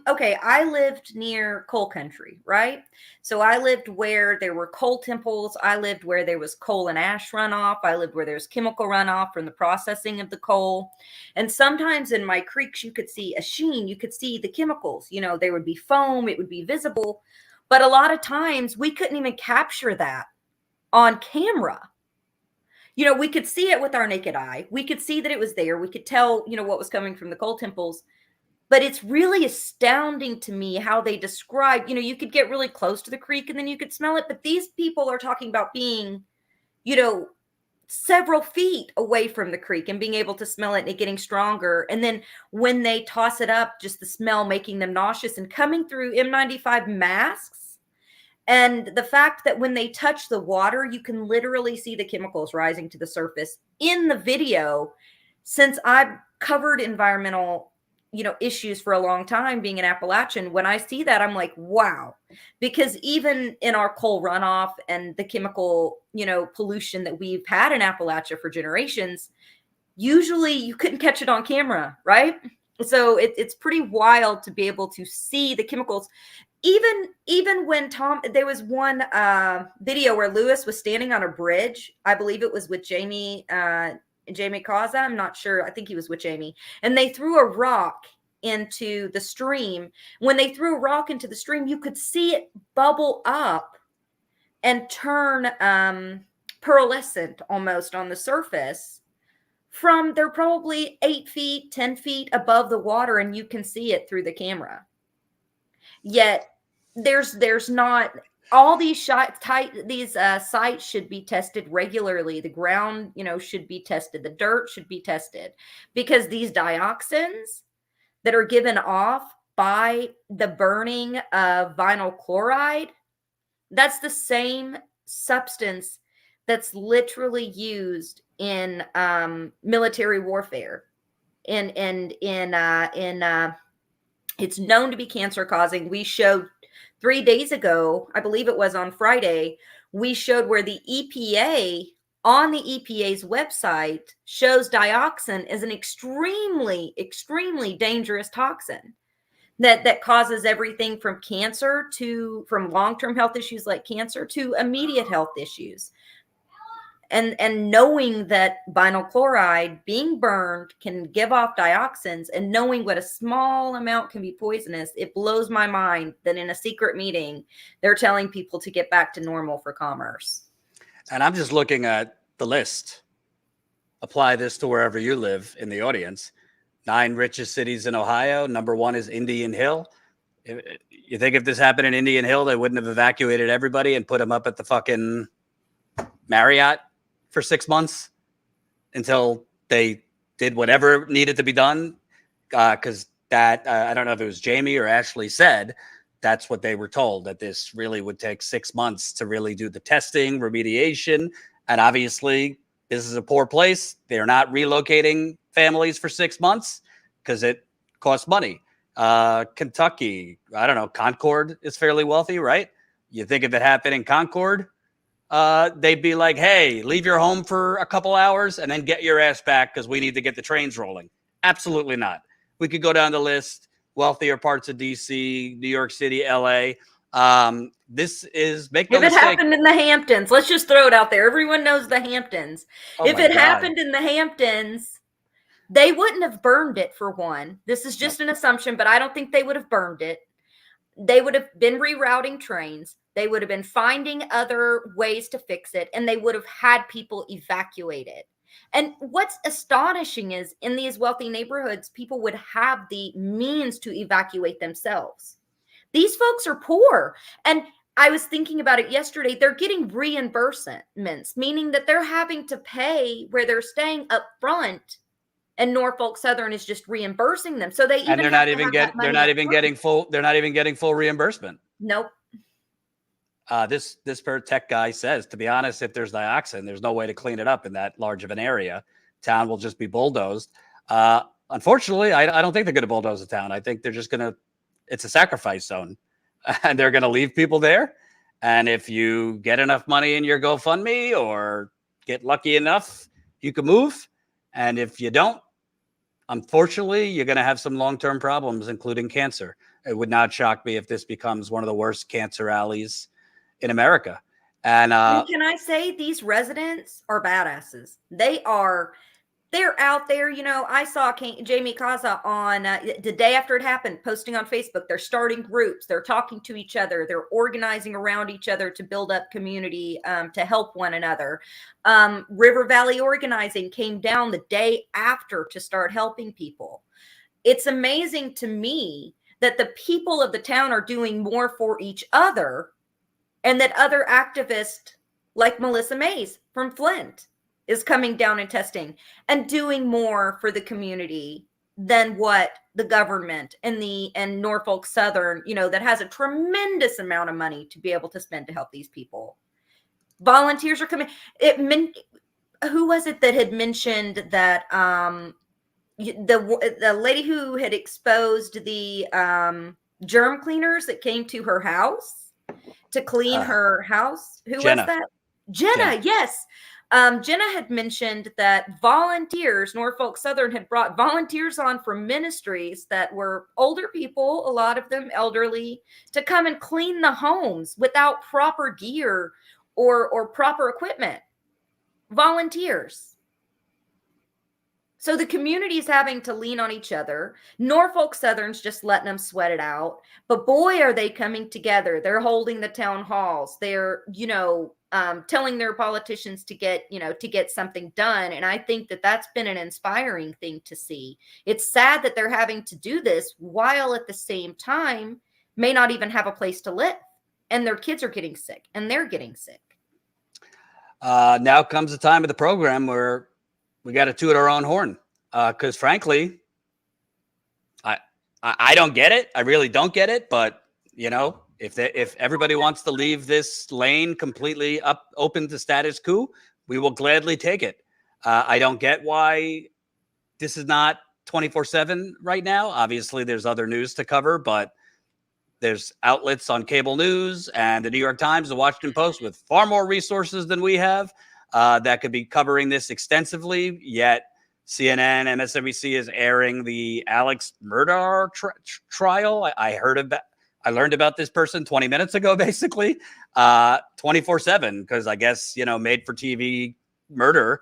I lived near coal country, right? So I lived where there were coal temples. I lived where there was coal and ash runoff. I lived where there's chemical runoff from the processing of the coal. And sometimes in my creeks, you could see a sheen. You could see the chemicals. You know, there would be foam. It would be visible. But a lot of times we couldn't even capture that on camera. You know, we could see it with our naked eye. We could see that it was there. We could tell, you know, what was coming from the coal temples. But it's really astounding to me how they describe, you know, you could get really close to the creek and then you could smell it. But these people are talking about being, you know, several feet away from the creek and being able to smell it and it getting stronger. And then when they toss it up, just the smell making them nauseous and coming through N95 masks. And the fact that when they touch the water, you can literally see the chemicals rising to the surface in the video. Since I've covered environmental issues for a long time, being an Appalachian, when I see that, I'm like, wow, because even in our coal runoff and the chemical, pollution that we've had in Appalachia for generations, usually you couldn't catch it on camera, right? So it's pretty wild to be able to see the chemicals. Even when there was one video where Lewis was standing on a bridge. I believe it was with Jamie Causa. I'm not sure. I think he was with Jamie. And they threw a rock into the stream. When they threw a rock into the stream, you could see it bubble up and turn pearlescent almost on the surface. They're probably 8 feet, 10 feet above the water, and you can see it through the camera. Yet there's not all these sites should be tested regularly. The ground, should be tested. The dirt should be tested, because these dioxins that are given off by the burning of vinyl chloride, that's the same substance that's literally used in military warfare. It's known to be cancer causing. We showed 3 days ago, I believe it was on Friday, we showed where the EPA, on the EPA's website, shows dioxin as an extremely, extremely dangerous toxin that causes everything from cancer from long-term health issues like cancer to immediate health issues. And knowing that vinyl chloride being burned can give off dioxins, and knowing what a small amount can be poisonous, it blows my mind that in a secret meeting, they're telling people to get back to normal for commerce.
And I'm just looking at the list. Apply this to wherever you live in the audience. 9 richest cities in Ohio. Number 1 is Indian Hill. You think if this happened in Indian Hill, they wouldn't have evacuated everybody and put them up at the fucking Marriott for 6 months until they did whatever needed to be done? Because that, I don't know if it was Jamie or Ashley said, that's what they were told, that this really would take 6 months to really do the testing, remediation. And obviously, this is a poor place. They're not relocating families for 6 months because it costs money. Kentucky, I don't know, Concord is fairly wealthy, right? You think if it happened in Concord, they'd be like, hey, leave your home for a couple hours and then get your ass back because we need to get the trains rolling. Absolutely not. We could go down the list. Wealthier parts of DC, New York City, LA. This is, make no mistake.
If it happened in the Hamptons, let's just throw it out there. Everyone knows the Hamptons. If it happened in the Hamptons, they wouldn't have burned it, for one. This is just an assumption, but I don't think they would have burned it. They would have been rerouting trains. They would have been finding other ways to fix it, and they would have had people evacuated. And what's astonishing is in these wealthy neighborhoods, people would have the means to evacuate themselves. These folks are poor. And I was thinking about it yesterday. They're getting reimbursements, meaning that they're having to pay where they're staying up front, and Norfolk Southern is just reimbursing them. So they even
And they're not even
getting
getting full. They're not even getting full reimbursement.
Nope.
This per tech guy says, to be honest, if there's dioxin, there's no way to clean it up in that large of an area. Town will just be bulldozed. Unfortunately, I don't think they're going to bulldoze the town. I think they're just going to. It's a sacrifice zone, and they're going to leave people there. And if you get enough money in your GoFundMe or get lucky enough, you can move. And if you don't, unfortunately, you're going to have some long-term problems, including cancer. It would not shock me if this becomes one of the worst cancer alleys in America. And
can I say these residents are badasses? They're out there. You know, I saw Jamie Kaza on the day after it happened, posting on Facebook. They're starting groups. They're talking to each other. They're organizing around each other to build up community, to help one another. River Valley Organizing came down the day after to start helping people. It's amazing to me that the people of the town are doing more for each other, and that other activists like Melissa Mays from Flint is coming down and testing and doing more for the community than what the government and Norfolk Southern, you know, that has a tremendous amount of money to be able to spend to help these people. Volunteers are coming. Who was it that had mentioned that the lady who had exposed the germ cleaners that came to her house to clean her house? Who
Jenna.
was that? Jenna, yes. Jenna had mentioned that volunteers, Norfolk Southern had brought volunteers on from ministries that were older people, a lot of them elderly, to come and clean the homes without proper gear or proper equipment. Volunteers. So the community is having to lean on each other. Norfolk Southern's just letting them sweat it out. But boy, are they coming together. They're holding the town halls. They're, telling their politicians to get something done. And I think that that's been an inspiring thing to see. It's sad that they're having to do this while at the same time may not even have a place to live. And their kids are getting sick and they're getting sick.
Now comes the time of the program where we got to toot our own horn. Because frankly, I don't get it. I really don't get it. But, if everybody wants to leave this lane completely open to status quo, we will gladly take it. I don't get why this is not 24/7 right now. Obviously, there's other news to cover, but there's outlets on cable news and the New York Times, the Washington Post with far more resources than we have that could be covering this extensively. Yet CNN, MSNBC is airing the Alex Murdaugh trial. I learned about this person 20 minutes ago, basically, 24/7, because I guess, made for TV murder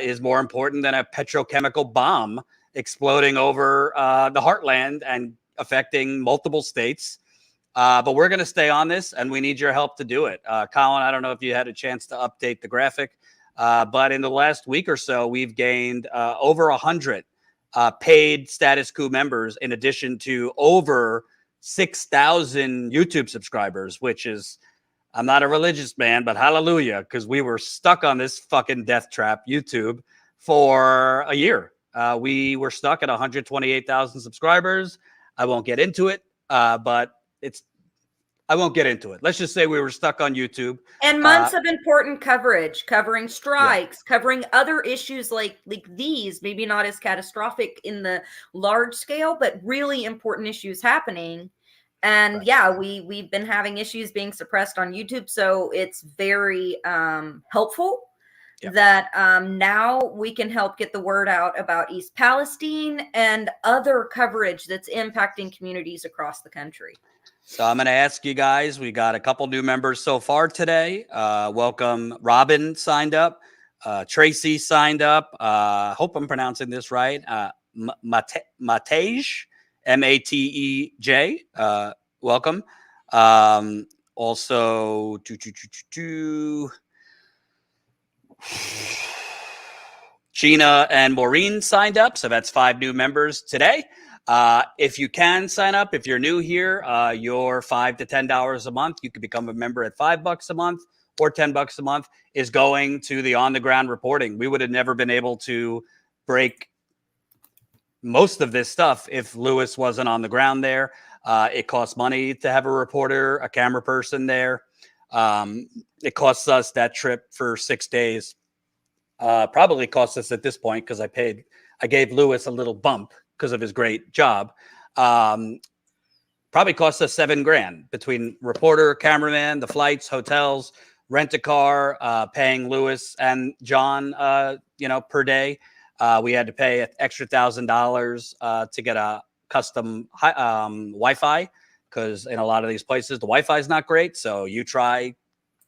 is more important than a petrochemical bomb exploding over the heartland and affecting multiple states. But we're going to stay on this, and we need your help to do it. Colin, I don't know if you had a chance to update the graphic, but in the last week or so, we've gained over 100 paid Status Coup members, in addition to over 6,000 YouTube subscribers, which is, I'm not a religious man, but hallelujah, because we were stuck on this fucking death trap, YouTube, for a year. We were stuck at 128,000 subscribers. I won't get into it, but I won't get into it. Let's just say we were stuck on YouTube.
And months of important coverage, covering strikes, covering other issues like these, maybe not as catastrophic in the large scale, but really important issues happening. And we've been having issues being suppressed on YouTube. So it's very helpful that now we can help get the word out about East Palestine and other coverage that's impacting communities across the country.
So I'm going to ask you guys, we got a couple new members so far today. Welcome. Robin signed up. Tracy signed up. Hope I'm pronouncing this right. Matej, Matej. Welcome. Also, Gina and Maureen signed up. So that's 5 new members today. If you can sign up, if you're new here, your $5 to $10 a month, you could become a member at $5 a month or $10 a month, is going to the on the ground reporting. We would have never been able to break most of this stuff if Lewis wasn't on the ground there. It costs money to have a reporter, a camera person there. It costs us that trip for 6 days. Probably cost us at this point, because I gave Lewis a little bump because of his great job. Probably cost us $7,000 between reporter, cameraman, the flights, hotels, rent a car, paying Lewis and John, per day. We had to pay an extra $1,000 to get a custom Wi-Fi, because in a lot of these places the Wi-Fi is not great. So you try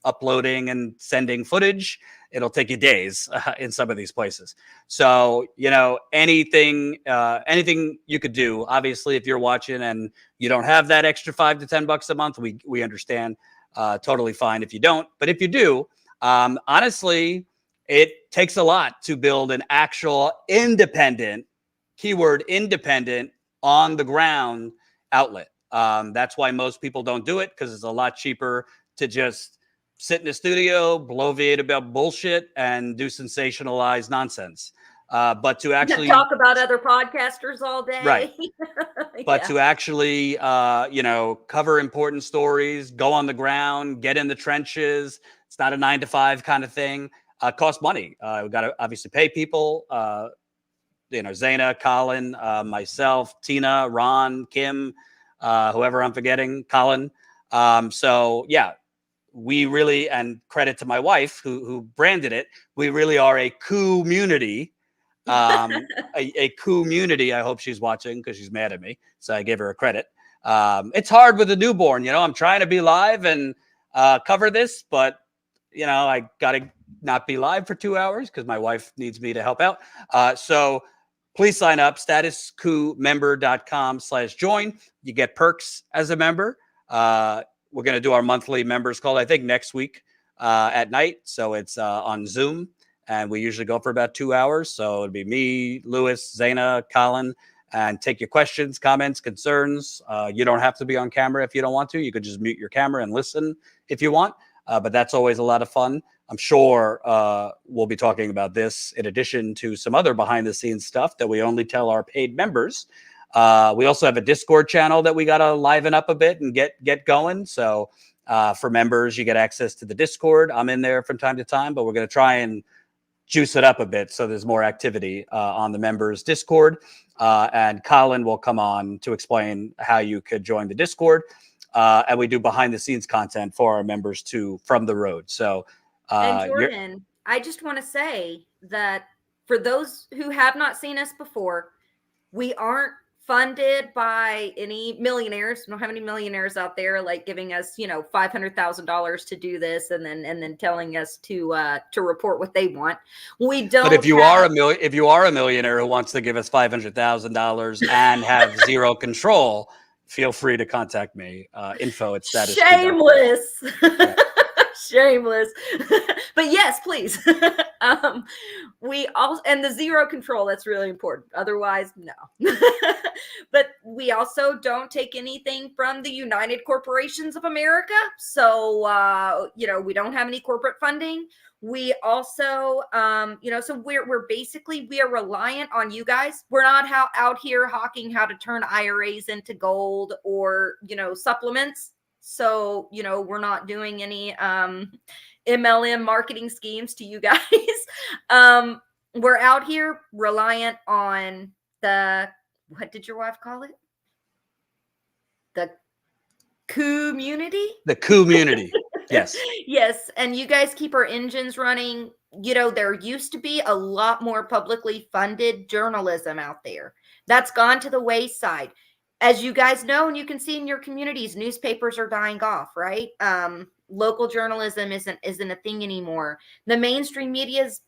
uploading and sending footage, it'll take you days in some of these places. So, anything you could do. Obviously, if you're watching and you don't have that extra $5 to $10 a month, we understand. Totally fine if you don't. But if you do, honestly, it takes a lot to build an actual independent, keyword independent, on the ground outlet. That's why most people don't do it, because it's a lot cheaper to just sit in the studio, bloviate about bullshit, and do sensationalized nonsense. But to actually
talk about other podcasters all day.
Right. But
Yeah.
to actually, cover important stories, go on the ground, get in the trenches. It's not a 9 to 5 kind of thing. Costs money. We got to obviously pay people. Zaina, Colin, myself, Tina, Ron, Kim, whoever I'm forgetting, Colin. So yeah, we really, and credit to my wife who branded it, we really are a community. A community. I hope she's watching, because she's mad at me, so I give her a credit. It's hard with a newborn. I'm trying to be live and cover this, but I gotta not be live for 2 hours because my wife needs me to help out. So please sign up, statuscoupmember.com/join. You get perks as a member. We're going to do our monthly members call, I think, next week at night. So it's on Zoom, and we usually go for about 2 hours. So it'd be me, Lewis, Zaina, Colin, and take your questions, comments, concerns. You don't have to be on camera if you don't want to. You could just mute your camera and listen if you want. But that's always a lot of fun. I'm sure we'll be talking about this in addition to some other behind the scenes stuff that we only tell our paid members. We also have a Discord channel that we got to liven up a bit and get going. So for members, you get access to the Discord. I'm in there from time to time, but we're going to try and juice it up a bit so there's more activity on the members Discord. And Colin will come on to explain how you could join the Discord. And we do behind the scenes content for our members too, from the road. So
and Jordan, I just want to say that for those who have not seen us before, we aren't funded by any millionaires. We don't have any millionaires out there like giving us, $500,000 to do this and then telling us to report what they want. We don't.
But if you are a millionaire who wants to give us $500,000 and have zero control, feel free to contact me. Info@status.
Shameless. Shameless. But yes, please. We also, and the zero control, that's really important. Otherwise, no. But we also don't take anything from the United Corporations of America. So, we don't have any corporate funding. We also, so we're basically, we are reliant on you guys. We're not out here hawking how to turn IRAs into gold or, supplements. So, we're not doing any MLM marketing schemes to you guys. We're out here reliant on what did your wife call it? The community?
The community. Yes.
Yes. And you guys keep our engines running. There used to be a lot more publicly funded journalism out there. That's gone to the wayside. As you guys know, and you can see in your communities, newspapers are dying off, right? Local journalism isn't a thing anymore. The mainstream media is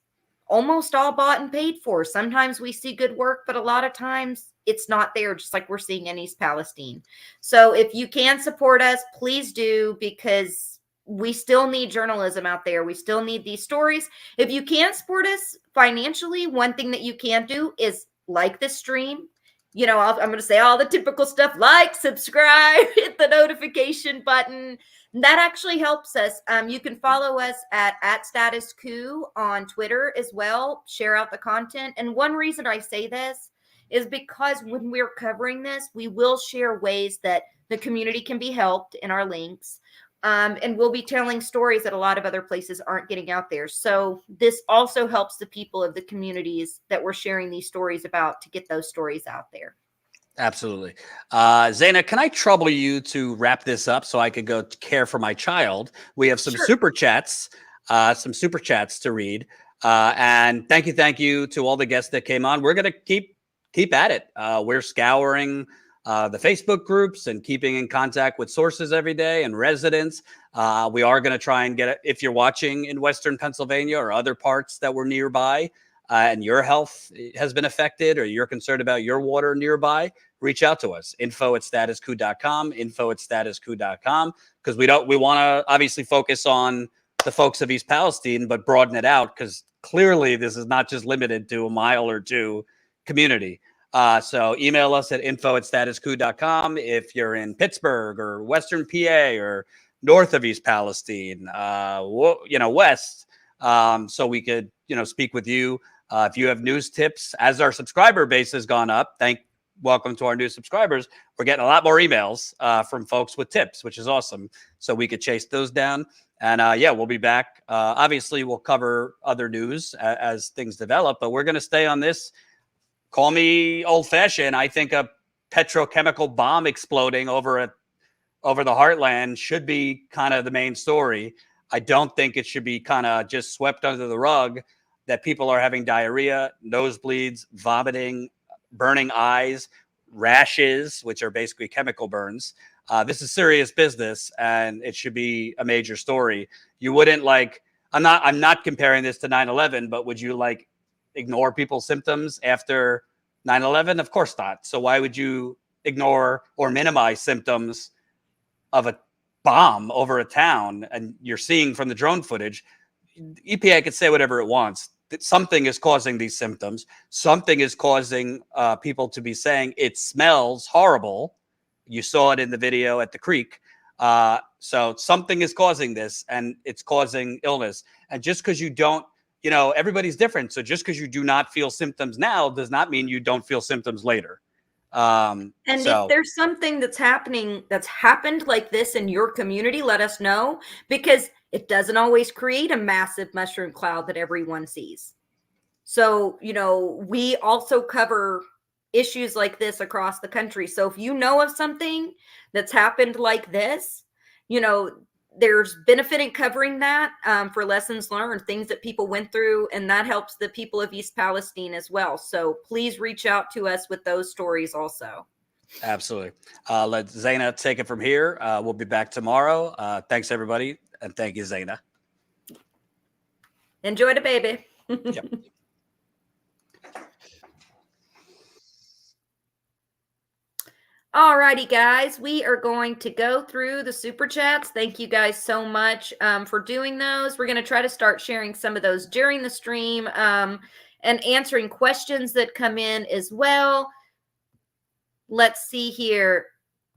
almost all bought and paid for. Sometimes we see good work, but a lot of times it's not there, just like we're seeing in East Palestine. So if you can support us, please do, because we still need journalism out there. We still need these stories. If you can't support us financially, one thing that you can do is like this stream, I'm going to say all the typical stuff, like, subscribe, hit the notification button. That actually helps us. You can follow us at Status Coup on Twitter as well. Share out the content. And one reason I say this is because when we're covering this, we will share ways that the community can be helped in our links. And we'll be telling stories that a lot of other places aren't getting out there. So this also helps the people of the communities that we're sharing these stories about to get those stories out there.
Absolutely. Zaina, can I trouble you to wrap this up so I could go care for my child? We have some super chats to read. And thank you to all the guests that came on. We're going to keep at it. We're scouring the Facebook groups and keeping in contact with sources every day and residents. We are going to try and get it. If you're watching in Western Pennsylvania or other parts that were nearby, and your health has been affected, or you're concerned about your water nearby, reach out to us. info@statuscoup.com, info@statuscoup.com, because we want to obviously focus on the folks of East Palestine, but broaden it out, because clearly this is not just limited to a mile or two community. So email us at info@statuscoup.com if you're in Pittsburgh or Western PA or north of East Palestine, west, so we could, speak with you. If you have news tips, as our subscriber base has gone up, welcome to our new subscribers. We're getting a lot more emails from folks with tips, which is awesome. So we could chase those down. And we'll be back. Obviously, we'll cover other news as things develop, but we're going to stay on this. Call me old-fashioned. I think a petrochemical bomb exploding over the heartland should be kind of the main story. I don't think it should be kind of just swept under the rug that people are having diarrhea, nosebleeds, vomiting, burning eyes, rashes, which are basically chemical burns. This is serious business, and it should be a major story. You wouldn't I'm not comparing this to 9/11, but would you ignore people's symptoms after 9/11? Of course not. So why would you ignore or minimize symptoms of a bomb over a town? And you're seeing from the drone footage, EPA could say whatever it wants. That something is causing these symptoms. Something is causing people to be saying it smells horrible. You saw it in the video at the creek. So something is causing this, and it's causing illness. And just because you don't, everybody's different. So just because you do not feel symptoms now does not mean you don't feel symptoms later.
If there's something that's happened like this in your community, let us know, because it doesn't always create a massive mushroom cloud that everyone sees. So, we also cover issues like this across the country. So if you know of something that's happened like this, there's benefit in covering that for lessons learned, things that people went through, and that helps the people of East Palestine as well. So please reach out to us with those stories also.
Absolutely. Let Zaina take it from here. We'll be back tomorrow. Thanks, everybody. And thank you, Zaina.
Enjoy the baby.
Yep.
All righty, guys, we are going to go through the super chats. Thank you guys so much for doing those. We're going to try to start sharing some of those during the stream and answering questions that come in as well. Let's see here.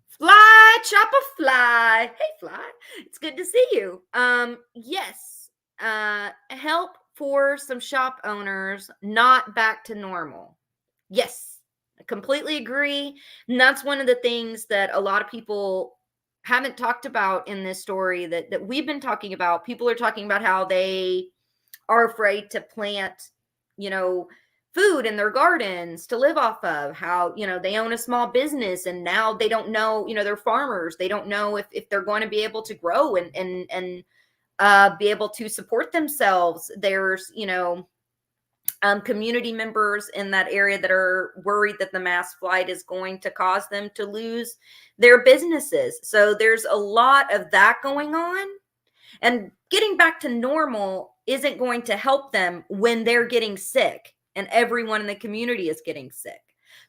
Fly, chopper fly. Hey, Fly. It's good to see you. Yes. Help for some shop owners, not back to normal. Yes. I completely agree. And that's one of the things that a lot of people haven't talked about in this story that we've been talking about. People are talking about how they are afraid to plant, food in their gardens to live off of, how, they own a small business and now they don't know, they're farmers. They don't know if they're going to be able to grow and be able to support themselves. There's, community members in that area that are worried that the mass flight is going to cause them to lose their businesses. So there's a lot of that going on, and getting back to normal isn't going to help them when they're getting sick and everyone in the community is getting sick.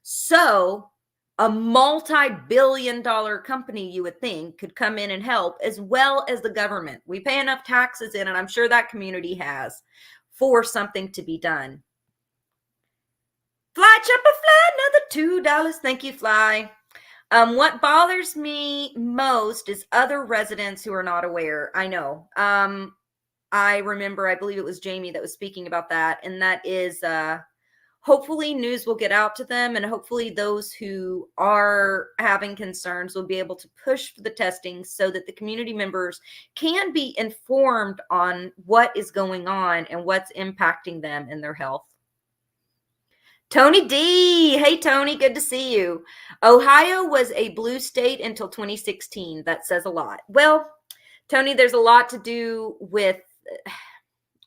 So a multi-billion-dollar company, you would think, could come in and help, as well as the government. We pay enough taxes in, and I'm sure that community has, for something to be done. Fly, chopper, fly, another $2. Thank you, Fly. What bothers me most is other residents who are not aware. I know. I remember, I believe it was Jamie that was speaking about that, and that is hopefully news will get out to them, and hopefully those who are having concerns will be able to push for the testing so that the community members can be informed on what is going on and what's impacting them and their health. Tony D. Hey, Tony. Good to see you. Ohio was a blue state until 2016. That says a lot. Well, Tony, there's a lot to do with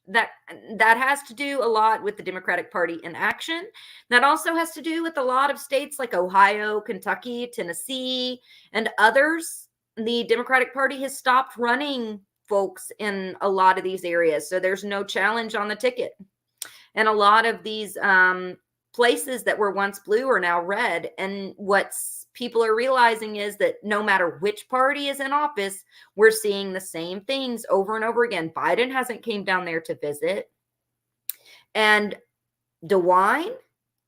that. That has to do a lot with the Democratic Party in action. That also has to do with a lot of states like Ohio, Kentucky, Tennessee, and others. The Democratic Party has stopped running folks in a lot of these areas. So there's no challenge on the ticket. And a lot of these places that were once blue are now red. And what's people are realizing is that no matter which party is in office, we're seeing the same things over and over again. Biden hasn't came down there to visit. And DeWine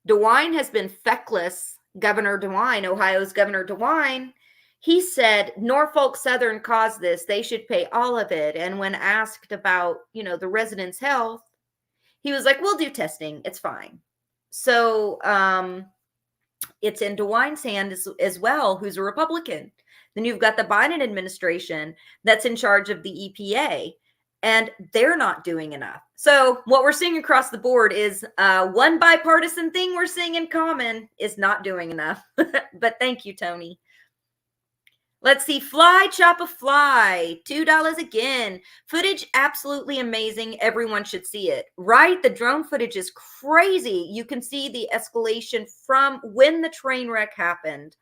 has been feckless. Governor DeWine, Ohio's Governor DeWine, he said Norfolk Southern caused this. They should pay all of it. And when asked about, the residents' health, he was like, we'll do testing. It's fine. So it's in DeWine's hand as well, who's a Republican. Then you've got the Biden administration that's in charge of the EPA, and they're not doing enough. So what we're seeing across the board is one bipartisan thing we're seeing in common is not doing enough. But thank you, Tony. Let's see. Fly, chop a fly. $2 again. Footage absolutely amazing. Everyone should see it. Right? The drone footage is crazy. You can see the escalation from when the train wreck happened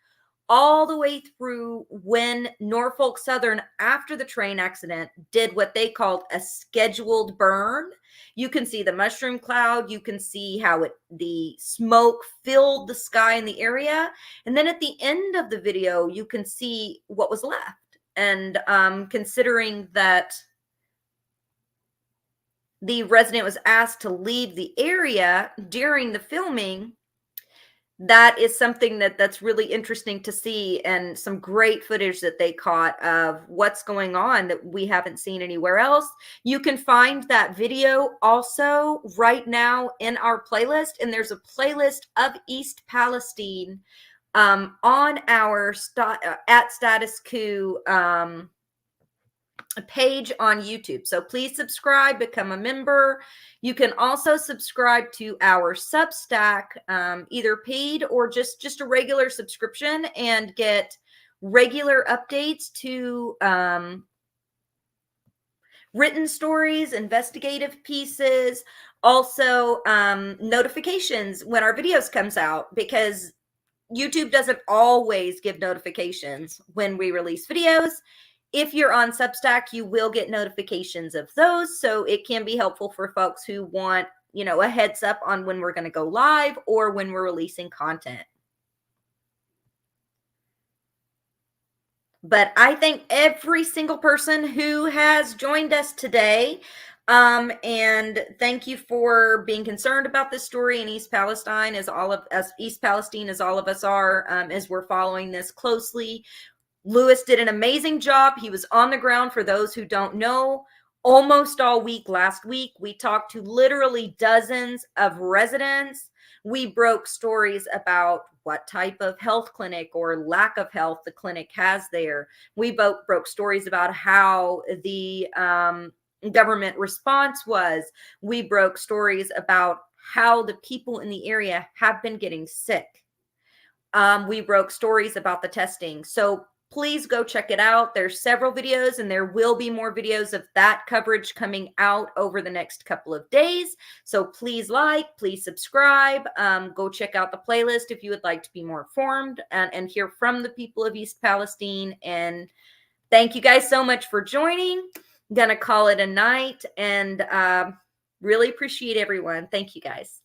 all the way through when Norfolk Southern, after the train accident, did what they called a scheduled burn. You can see the mushroom cloud. You can see how the smoke filled the sky in the area. And then at the end of the video, you can see what was left. And considering that the resident was asked to leave the area during the filming, that is something that's really interesting to see, and some great footage that they caught of what's going on that we haven't seen anywhere else. You can find that video also right now in our playlist, and there's a playlist of East Palestine on our at Status Coup page on YouTube. So please subscribe, become a member. You can also subscribe to our Substack, either paid or just a regular subscription, and get regular updates to written stories, investigative pieces, also notifications when our videos comes out, because YouTube doesn't always give notifications when we release videos. If you're on Substack, you will get notifications of those. So it can be helpful for folks who want, a heads up on when we're going to go live or when we're releasing content. But I thank every single person who has joined us today. And thank you for being concerned about this story in East Palestine, as East Palestine, as all of us are, as we're following this closely. Lewis did an amazing job. He was on the ground, for those who don't know, almost all week last week. We talked to literally dozens of residents. We broke stories about what type of health clinic or lack of health the clinic has there. We broke stories about how the government response was. We broke stories about how the people in the area have been getting sick. We broke stories about the testing. So please go check it out. There's several videos, and there will be more videos of that coverage coming out over the next couple of days. So please please subscribe. Go check out the playlist if you would like to be more informed and hear from the people of East Palestine. And thank you guys so much for joining. I'm gonna call it a night, and really appreciate everyone. Thank you guys.